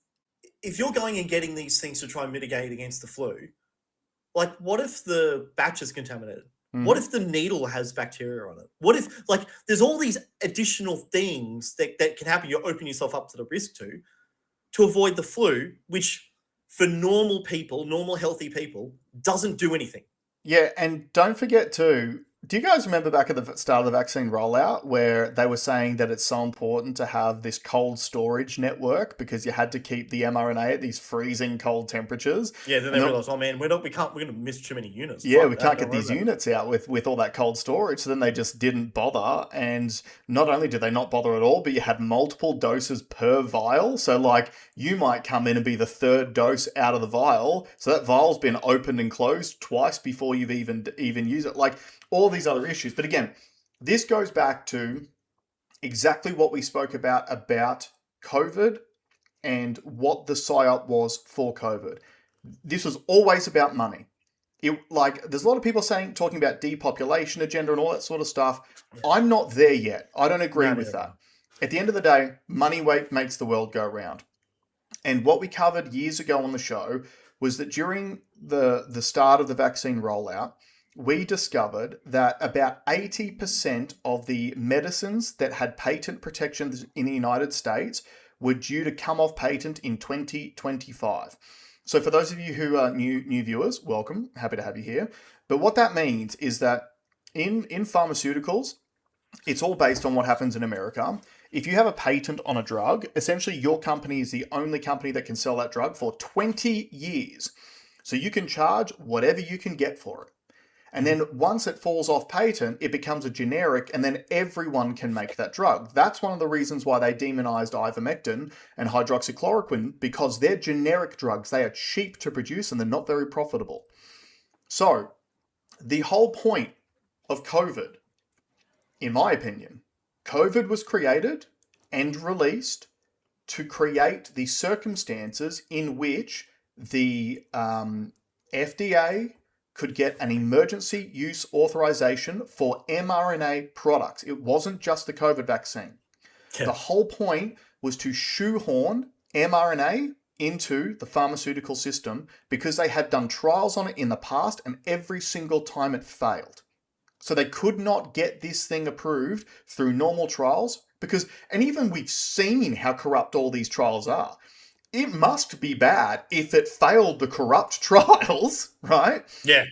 Speaker 2: you're going and getting these things to try and mitigate against the flu? Like, what if the batch is contaminated? What if the needle has bacteria on it? What if, like, there's all these additional things that can happen. You open yourself up to the risk to avoid the flu, which for normal people, normal healthy people, doesn't do anything.
Speaker 1: Yeah, and don't forget too, do you guys remember back at the start of the vaccine rollout where they were saying that it's so important to have this cold storage network because you had to keep the mRNA at these freezing cold temperatures?
Speaker 2: Yeah, then they realized, oh man, we're going to miss too many units.
Speaker 1: Yeah,
Speaker 2: Fuck
Speaker 1: we
Speaker 2: that,
Speaker 1: can't
Speaker 2: don't
Speaker 1: get
Speaker 2: worry
Speaker 1: these
Speaker 2: about it.
Speaker 1: units out with all that cold storage. So then they just didn't bother. And not only did they not bother at all, but you had multiple doses per vial. So like you might come in and be the third dose out of the vial. So that vial's been opened and closed twice before you've even used it. Like all these other issues. But again, this goes back to exactly what we spoke about COVID and what the PSYOP was for COVID. This was always about money. There's a lot of people talking about depopulation agenda and all that sort of stuff. Yeah. I'm not there yet. I don't agree with that. At the end of the day, money makes the world go round. And what we covered years ago on the show was that during the start of the vaccine rollout, we discovered that about 80% of the medicines that had patent protections in the United States were due to come off patent in 2025. So for those of you who are new viewers, welcome. Happy to have you here. But what that means is that in pharmaceuticals, it's all based on what happens in America. If you have a patent on a drug, essentially your company is the only company that can sell that drug for 20 years. So you can charge whatever you can get for it. And then once it falls off patent, it becomes a generic, and then everyone can make that drug. That's one of the reasons why they demonized ivermectin and hydroxychloroquine, because they're generic drugs. They are cheap to produce and they're not very profitable. So the whole point of COVID, in my opinion, COVID was created and released to create the circumstances in which the FDA could get an emergency use authorization for mRNA products. It wasn't just the COVID vaccine. Yeah. The whole point was to shoehorn mRNA into the pharmaceutical system because they had done trials on it in the past and every single time it failed. So they could not get this thing approved through normal trials and even we've seen how corrupt all these trials are. It must be bad if it failed the corrupt trials, right?
Speaker 2: Yeah.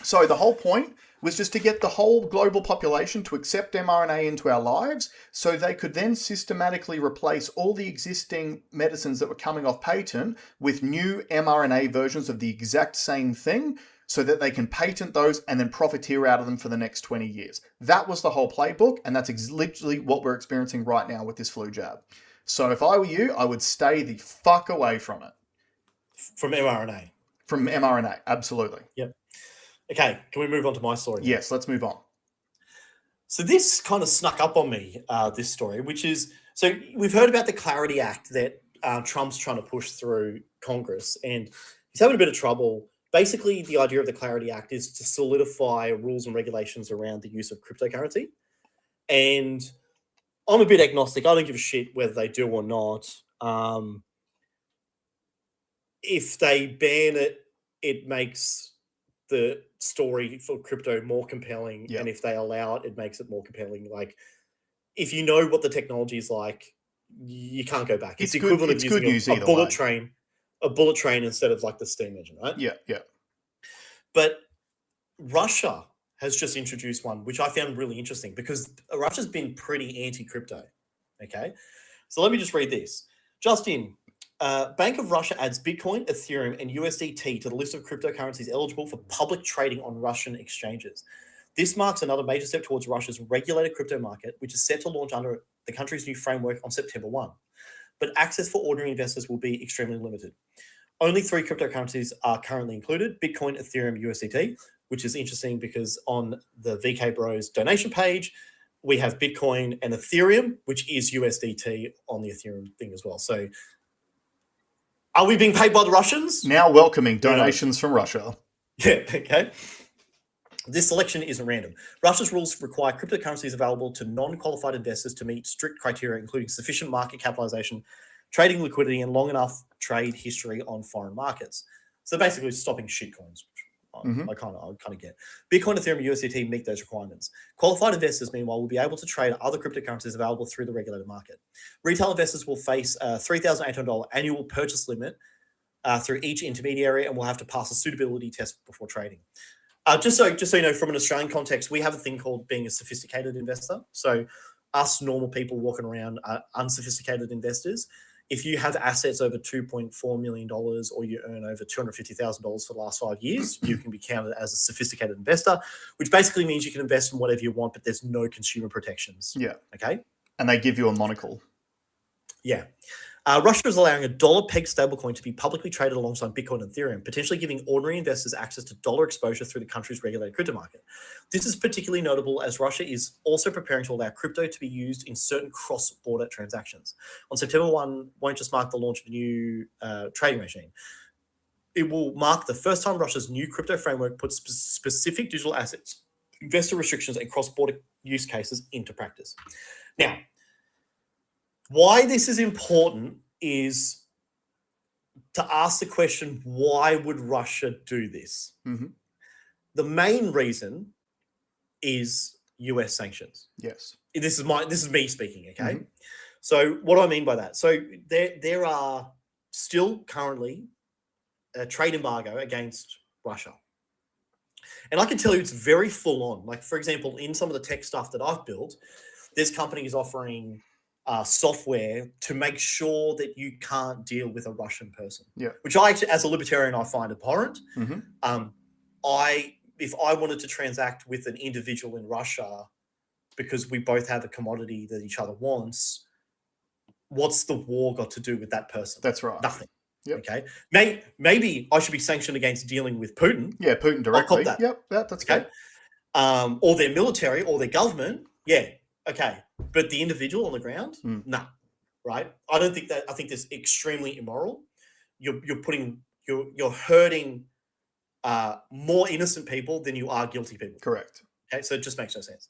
Speaker 1: So the whole point was just to get the whole global population to accept mRNA into our lives so they could then systematically replace all the existing medicines that were coming off patent with new mRNA versions of the exact same thing so that they can patent those and then profiteer out of them for the next 20 years. That was the whole playbook, and that's literally what we're experiencing right now with this flu jab. So if I were you, I would stay the fuck away from it.
Speaker 2: From mRNA?
Speaker 1: From mRNA, absolutely.
Speaker 2: Yep. Okay, can we move on to my story?
Speaker 1: Yes, let's move on.
Speaker 2: So this kind of snuck up on me, this story, which is, so we've heard about the Clarity Act that Trump's trying to push through Congress, and he's having a bit of trouble. Basically, the idea of the Clarity Act is to solidify rules and regulations around the use of cryptocurrency. And I'm a bit agnostic. I don't give a shit whether they do or not. If they ban it, it makes the story for crypto more compelling. Yep. And if they allow it, it makes it more compelling. Like, if you know what the technology is like, you can't go back. It's equivalent of using a bullet train instead of like the steam engine, right?
Speaker 1: Yeah, yeah.
Speaker 2: But Russia has just introduced one, which I found really interesting because Russia's been pretty anti-crypto. Okay, so let me just read this. Just in, Bank of Russia adds Bitcoin, Ethereum, and USDT to the list of cryptocurrencies eligible for public trading on Russian exchanges. This marks another major step towards Russia's regulated crypto market, which is set to launch under the country's new framework on September 1. But access for ordinary investors will be extremely limited. Only 3 cryptocurrencies are currently included: Bitcoin, Ethereum, USDT, which is interesting because on the VK Bros donation page, we have Bitcoin and Ethereum, which is USDT on the Ethereum thing as well. So are we being paid by the Russians?
Speaker 1: Now welcoming donations from Russia.
Speaker 2: Yeah, okay. This selection isn't random. Russia's rules require cryptocurrencies available to non-qualified investors to meet strict criteria, including sufficient market capitalization, trading liquidity, and long enough trade history on foreign markets. So basically stopping shitcoins, which I kind of get. Bitcoin, Ethereum, and USDT meet those requirements. Qualified investors, meanwhile, will be able to trade other cryptocurrencies available through the regulated market. Retail investors will face a $3,800 annual purchase limit through each intermediary, and will have to pass a suitability test before trading. Just so you know, from an Australian context, we have a thing called being a sophisticated investor. So us normal people walking around are unsophisticated investors. If you have assets over $2.4 million or you earn over $250,000 for the last 5 years, you can be counted as a sophisticated investor, which basically means you can invest in whatever you want, but there's no consumer protections.
Speaker 1: Yeah.
Speaker 2: Okay.
Speaker 1: And they give you a monocle.
Speaker 2: Yeah. Russia is allowing a dollar-pegged stablecoin to be publicly traded alongside Bitcoin and Ethereum, potentially giving ordinary investors access to dollar exposure through the country's regulated crypto market. This is particularly notable as Russia is also preparing to allow crypto to be used in certain cross-border transactions. On September 1, won't just mark the launch of a new trading regime. It will mark the first time Russia's new crypto framework puts specific digital assets, investor restrictions, and cross-border use cases into practice. Now, why this is important is to ask the question, why would Russia do this?
Speaker 1: Mm-hmm.
Speaker 2: The main reason is US sanctions.
Speaker 1: Yes.
Speaker 2: This is me speaking, okay?
Speaker 1: Mm-hmm.
Speaker 2: So what do I mean by that? So there are still currently a trade embargo against Russia. And I can tell you it's very full on. Like, for example, in some of the tech stuff that I've built, there's companies offering software to make sure that you can't deal with a Russian person.
Speaker 1: Yeah.
Speaker 2: Which I actually, as a libertarian, I find abhorrent.
Speaker 1: Mm-hmm.
Speaker 2: If I wanted to transact with an individual in Russia because we both have a commodity that each other wants, what's the war got to do with that person?
Speaker 1: That's right.
Speaker 2: Nothing.
Speaker 1: Yep.
Speaker 2: Okay. Maybe I should be sanctioned against dealing with Putin.
Speaker 1: Yeah, Putin directly.
Speaker 2: I'll cop that.
Speaker 1: Yep, that's
Speaker 2: okay.
Speaker 1: Good.
Speaker 2: Or their military or their government. Yeah. Okay. But the individual on the ground, no. Right? I don't think that. I think that's extremely immoral. You're hurting more innocent people than you are guilty people.
Speaker 1: Correct.
Speaker 2: Okay, so it just makes no sense.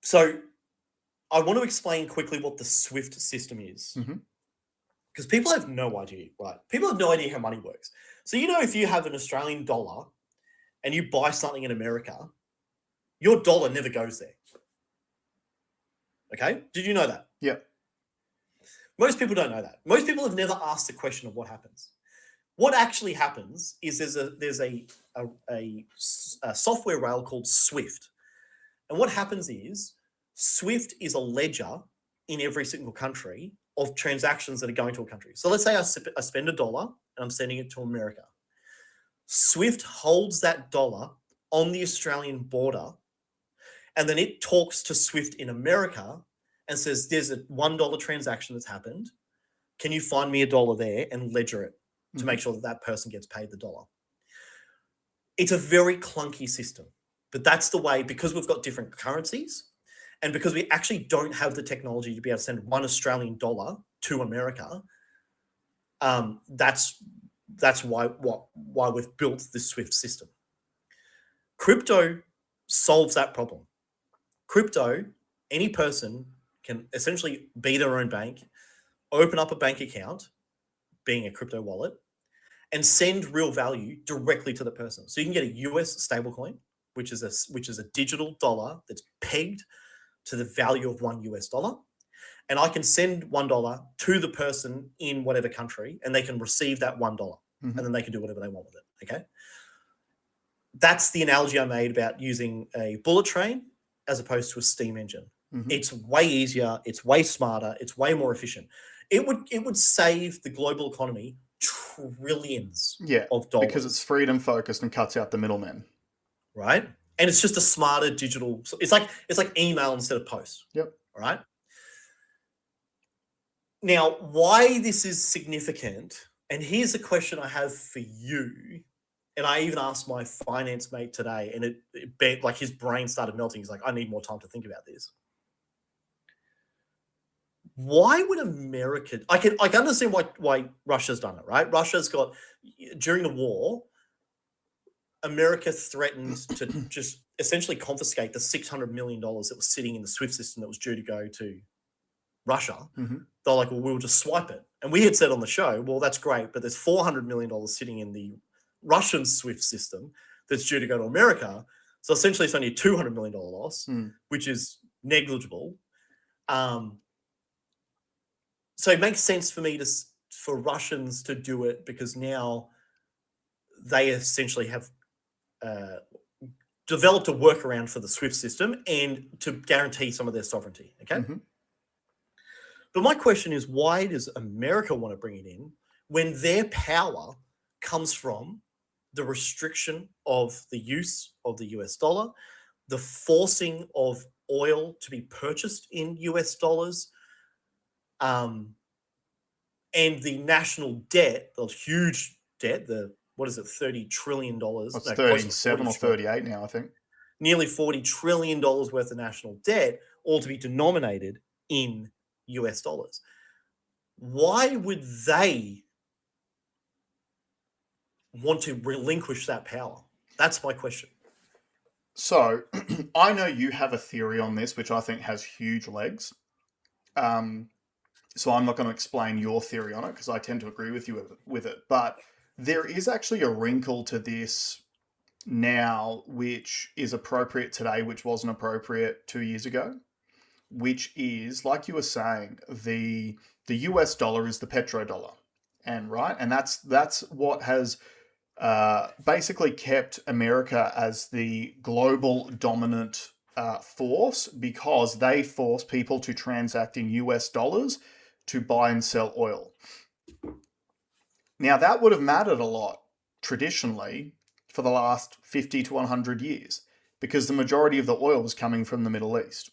Speaker 2: So I want to explain quickly what the SWIFT system is. Because people have no idea, right? People have no idea how money works. So, if you have an Australian dollar and you buy something in America, your dollar never goes there. Okay? Did you know that?
Speaker 1: Yeah.
Speaker 2: Most people don't know that. Most people have never asked the question of what happens. What actually happens is there's a software rail called SWIFT. And what happens is SWIFT is a ledger in every single country of transactions that are going to a country. So let's say I spend $1 and I'm sending it to America. SWIFT holds that dollar on the Australian border, and then it talks to SWIFT in America and says, there's a $1 transaction that's happened. Can you find me $1 there and ledger it to make sure that that person gets paid the dollar? It's a very clunky system, but that's the way, because we've got different currencies and because we actually don't have the technology to be able to send $1 Australian dollar to America. That's why we've built this SWIFT system. Crypto solves that problem. Crypto, any person can essentially be their own bank, open up a bank account, being a crypto wallet, and send real value directly to the person. So you can get a US stablecoin, which is a digital dollar that's pegged to the value of $1, and I can send $1 to the person in whatever country, and they can receive that $1, and then they can do whatever they want with it. Okay, that's the analogy I made about using a bullet train as opposed to a steam engine. It's way easier, it's way smarter, it's way more efficient. It would save the global economy trillions of dollars.
Speaker 1: Because it's freedom focused and cuts out the middlemen.
Speaker 2: Right? And it's just a smarter digital. It's like email instead of post.
Speaker 1: Yep.
Speaker 2: All right. Now, why this is significant, and here's a question I have for you. And I even asked my finance mate today, and it like his brain started melting. He's like, I need more time to think about this. Why would America? I can understand why Russia's done it, right? Russia's got, during the war, America threatened to just essentially confiscate the $600 million that was sitting in the SWIFT system that was due to go to Russia. They're like, well, we'll just swipe it. And we had said on the show, well, that's great, but there's $400 million sitting in the Russian SWIFT system that's due to go to America. So essentially it's only a $200 million loss, which is negligible. So it makes sense for for Russians to do it because now they essentially have developed a workaround for the SWIFT system and to guarantee some of their sovereignty. Okay.
Speaker 1: Mm-hmm.
Speaker 2: But my question is, why does America want to bring it in when their power comes from the restriction of the use of the US dollar, the forcing of oil to be purchased in US dollars, and the national debt, the huge debt, $30 trillion?
Speaker 1: It's
Speaker 2: No,
Speaker 1: 37 or 38 now, I think.
Speaker 2: Nearly $40 trillion worth of national debt, all to be denominated in US dollars. Why would they want to relinquish that power? That's my question.
Speaker 1: So I know you have a theory on this, which I think has huge legs. So I'm not going to explain your theory on it because I tend to agree with you with it. But there is actually a wrinkle to this now, which is appropriate today, which wasn't appropriate 2 years ago, which is, like you were saying, the US dollar is the petrodollar, and that's what has basically kept America as the global dominant force, because they force people to transact in US dollars to buy and sell oil. Now, that would have mattered a lot traditionally for the last 50 to 100 years, because the majority of the oil was coming from the Middle East.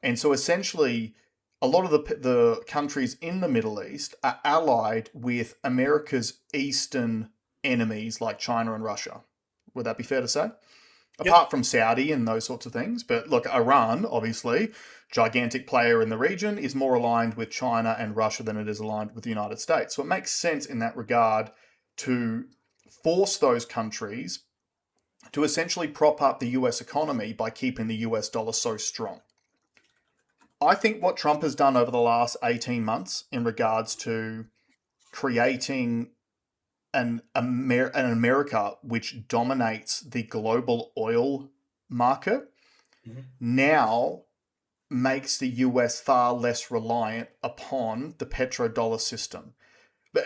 Speaker 1: And so essentially, a lot of the countries in the Middle East are allied with America's eastern enemies like China and Russia. Would that be fair to say?
Speaker 2: Yep.
Speaker 1: Apart from Saudi and those sorts of things. But look, Iran, obviously, gigantic player in the region, is more aligned with China and Russia than it is aligned with the United States. So it makes sense in that regard to force those countries to essentially prop up the US economy by keeping the US dollar so strong. I think what Trump has done over the last 18 months in regards to creating an America which dominates the global oil market now makes the US far less reliant upon the petrodollar system.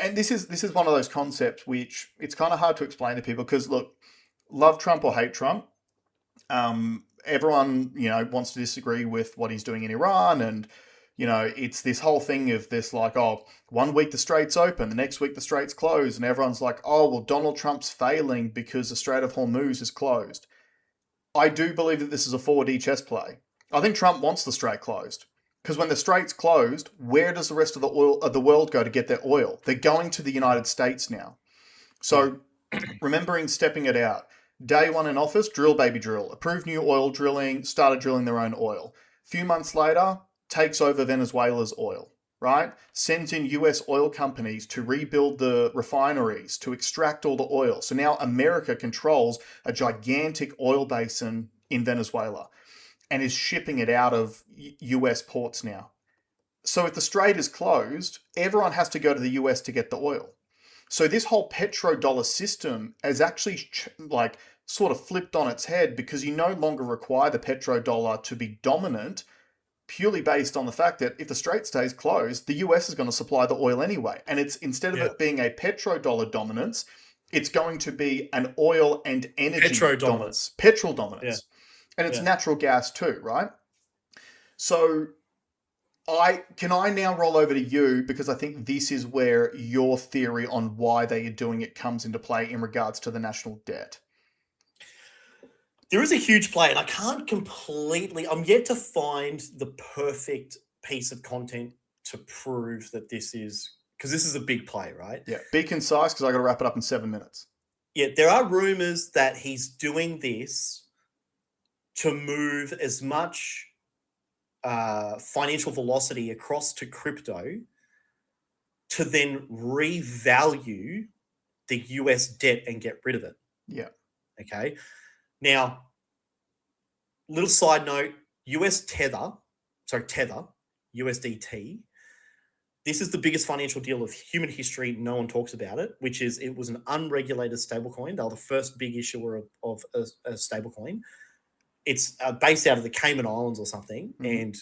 Speaker 1: And this is one of those concepts which it's kind of hard to explain to people because, look, love Trump or hate Trump, everyone, wants to disagree with what he's doing in Iran. And, it's this whole thing of this like, oh, 1 week the Strait's open, the next week the Strait's closed. And everyone's like, oh, well, Donald Trump's failing because the Strait of Hormuz is closed. I do believe that this is a 4D chess play. I think Trump wants the Strait closed. Because when the Strait's closed, where does the rest of the world go to get their oil? They're going to the United States now. So remembering stepping it out. Day one in office, drill baby drill. Approved new oil drilling, started drilling their own oil. A few months later, takes over Venezuela's oil, right? Sends in US oil companies to rebuild the refineries, to extract all the oil. So now America controls a gigantic oil basin in Venezuela and is shipping it out of US ports now. So if the Strait is closed, everyone has to go to the US to get the oil. So this whole petrodollar system is actually sort of flipped on its head, because you no longer require the petrodollar to be dominant, purely based on the fact that if the Strait stays closed, the US is going to supply the oil anyway. And it's, instead of it being a petrodollar dominance, it's going to be an oil and energy dominance. Petrol dominance. Yeah. And it's natural gas too, right? So can I now roll over to you, because I think this is where your theory on why they are doing it comes into play in regards to the national debt.
Speaker 2: There is a huge play, and I can't I'm yet to find the perfect piece of content to prove that this is, because this is a big play, right?
Speaker 1: Yeah, be concise, because I got to wrap it up in 7 minutes.
Speaker 2: Yeah, there are rumors that he's doing this to move as much financial velocity across to crypto to then revalue the US debt and get rid of it.
Speaker 1: Yeah.
Speaker 2: Okay. Now, little side note, Tether, USDT. This is the biggest financial deal of human history. No one talks about it, which is it was an unregulated stablecoin. They were the first big issuer of a stablecoin. It's based out of the Cayman Islands or something, and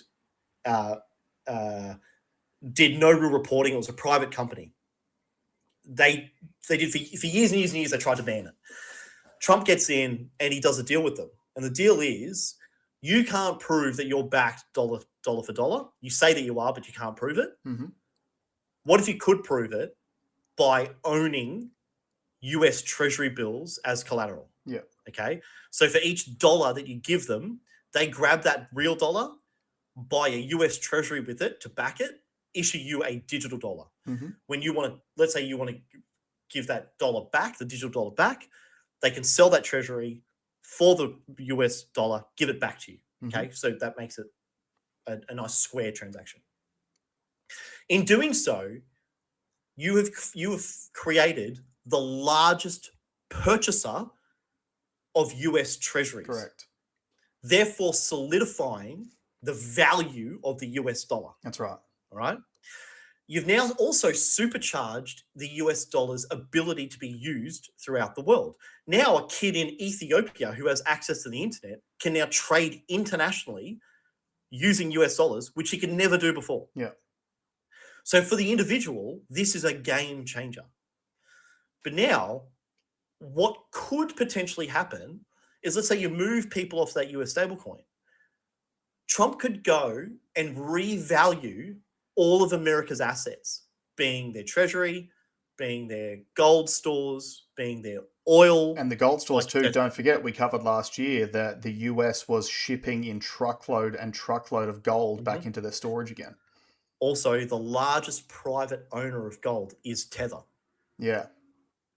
Speaker 2: did no real reporting. It was a private company. they did for years and years and years. They tried to ban it. Trump gets in and he does a deal with them. And the deal is you can't prove that you're backed dollar for dollar. You say that you are, but you can't prove it.
Speaker 1: Mm-hmm.
Speaker 2: What if you could prove it by owning US Treasury bills as collateral?
Speaker 1: Yeah.
Speaker 2: Okay. So for each dollar that you give them, they grab that real dollar, buy a US Treasury with it to back it, issue you a digital dollar.
Speaker 1: Mm-hmm.
Speaker 2: When you want to, let's say you want to give that dollar back, the digital dollar back, they can sell that treasury for the US dollar, give it back to you. Okay. So that makes it a nice square transaction. In doing so, you have created the largest purchaser of US treasuries.
Speaker 1: Correct.
Speaker 2: Therefore solidifying the value of the US dollar.
Speaker 1: That's right.
Speaker 2: All right. You've now also supercharged the US dollar's ability to be used throughout the world. Now, a kid in Ethiopia who has access to the internet can now trade internationally using US dollars, which he could never do before.
Speaker 1: Yeah.
Speaker 2: So for the individual, this is a game changer. But now, what could potentially happen is, let's say you move people off that US stablecoin. Trump could go and revalue all of America's assets, being their treasury, being their gold stores, being their oil.
Speaker 1: And the gold stores too, don't forget, we covered last year that the US was shipping in truckload of gold back into their storage again.
Speaker 2: Also, the largest private owner of gold is Tether.
Speaker 1: Yeah.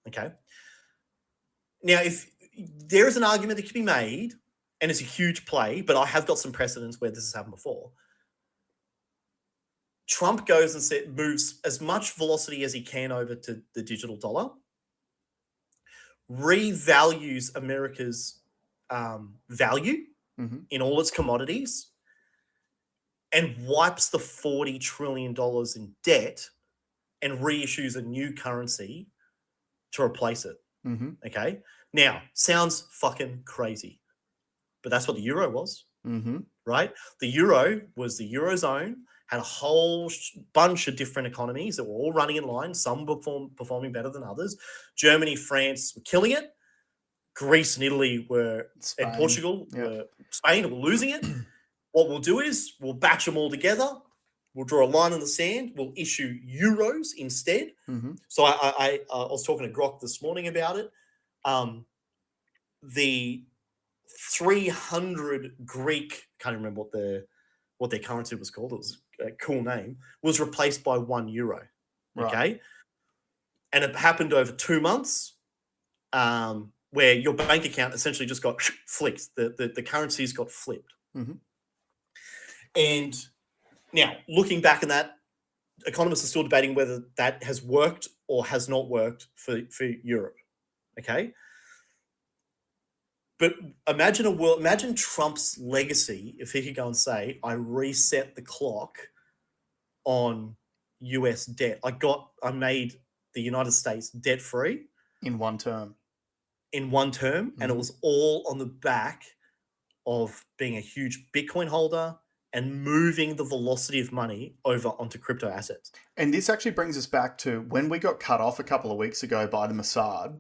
Speaker 2: Okay. Now, if there is an argument that can be made, and it's a huge play, but I have got some precedents where this has happened before. Trump goes and moves as much velocity as he can over to the digital dollar, revalues America's value in all its commodities, and wipes the $40 trillion in debt and reissues a new currency to replace it. Okay? Now, sounds fucking crazy, but that's what the euro was, right? The euro was the Eurozone, had a whole bunch of different economies that were all running in line, some performing better than others. Germany, France were killing it. Greece and Italy were, and Portugal, Spain were losing it. What we'll do is we'll batch them all together. We'll draw a line in the sand. We'll issue euros instead. So I was talking to Grok this morning about it. The 300 Greek, can't remember what their currency was called. It was a cool name, was replaced by €1. Okay. And it happened over 2 months, where your bank account essentially just got flicked. The currencies got flipped. And now, looking back on that, economists are still debating whether that has worked or has not worked for Europe. Okay. But imagine Trump's legacy if he could go and say, I reset the clock on US debt. I made the United States debt free.
Speaker 1: In one term.
Speaker 2: And it was all on the back of being a huge Bitcoin holder and moving the velocity of money over onto crypto assets.
Speaker 1: And this actually brings us back to when we got cut off a couple of weeks ago by the Mossad.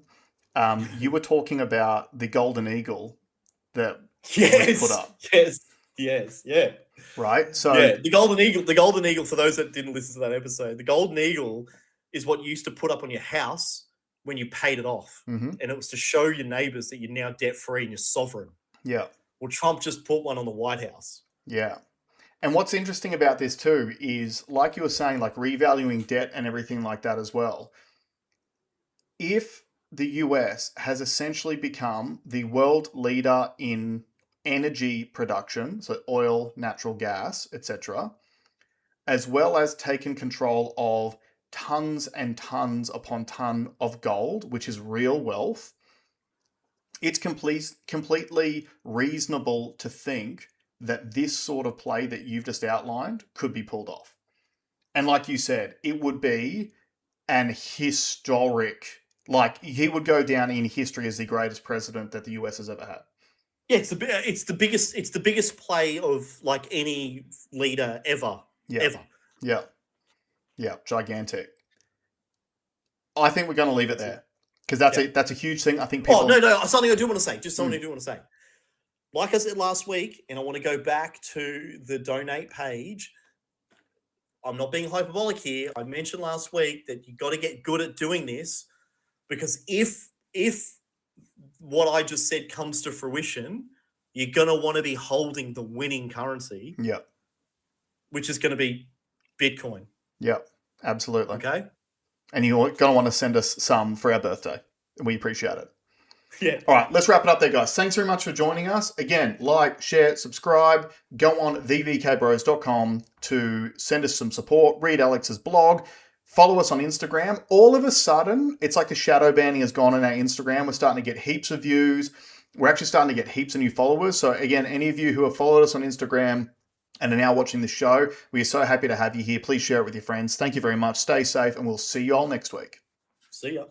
Speaker 1: You were talking about the golden eagle that was put up.
Speaker 2: Yes.
Speaker 1: Right. So
Speaker 2: the golden eagle, for those that didn't listen to that episode, the golden eagle is what you used to put up on your house when you paid it off. And it was to show your neighbors that you're now debt free and you're sovereign.
Speaker 1: Yeah.
Speaker 2: Well, Trump just put one on the White House.
Speaker 1: Yeah. And what's interesting about this too is, like you were saying, like revaluing debt and everything like that as well. If the US has essentially become the world leader in energy production, so oil, natural gas, etc., as well as taken control of tons and tons upon ton of gold, which is real wealth, it's completely reasonable to think that this sort of play that you've just outlined could be pulled off. And like you said, it would be an historic, like he would go down in history as the greatest president that the US has ever had.
Speaker 2: Yeah, it's the biggest play of like any leader ever.
Speaker 1: Yeah, gigantic. I think we're going to leave it there because that's a huge thing. I think people.
Speaker 2: Oh no, something I do want to say. Just something I do want to say. Like I said last week, and I want to go back to the donate page. I'm not being hyperbolic here. I mentioned last week that you got to get good at doing this, because if what I just said comes to fruition, you're going to want to be holding the winning currency.
Speaker 1: Yeah.
Speaker 2: Which is going to be Bitcoin.
Speaker 1: Yeah, absolutely.
Speaker 2: Okay.
Speaker 1: And you're going to want to send us some for our birthday. We appreciate it.
Speaker 2: Yeah.
Speaker 1: All right, let's wrap it up there, guys. Thanks very much for joining us. Again, like, share, subscribe. Go on thevkbros.com to send us some support. Read Alex's blog. Follow us on Instagram. All of a sudden, it's like the shadow banning has gone on our Instagram. We're starting to get heaps of views. We're actually starting to get heaps of new followers. So again, any of you who have followed us on Instagram and are now watching the show, we are so happy to have you here. Please share it with your friends. Thank you very much. Stay safe, and we'll see you all next week.
Speaker 2: See ya.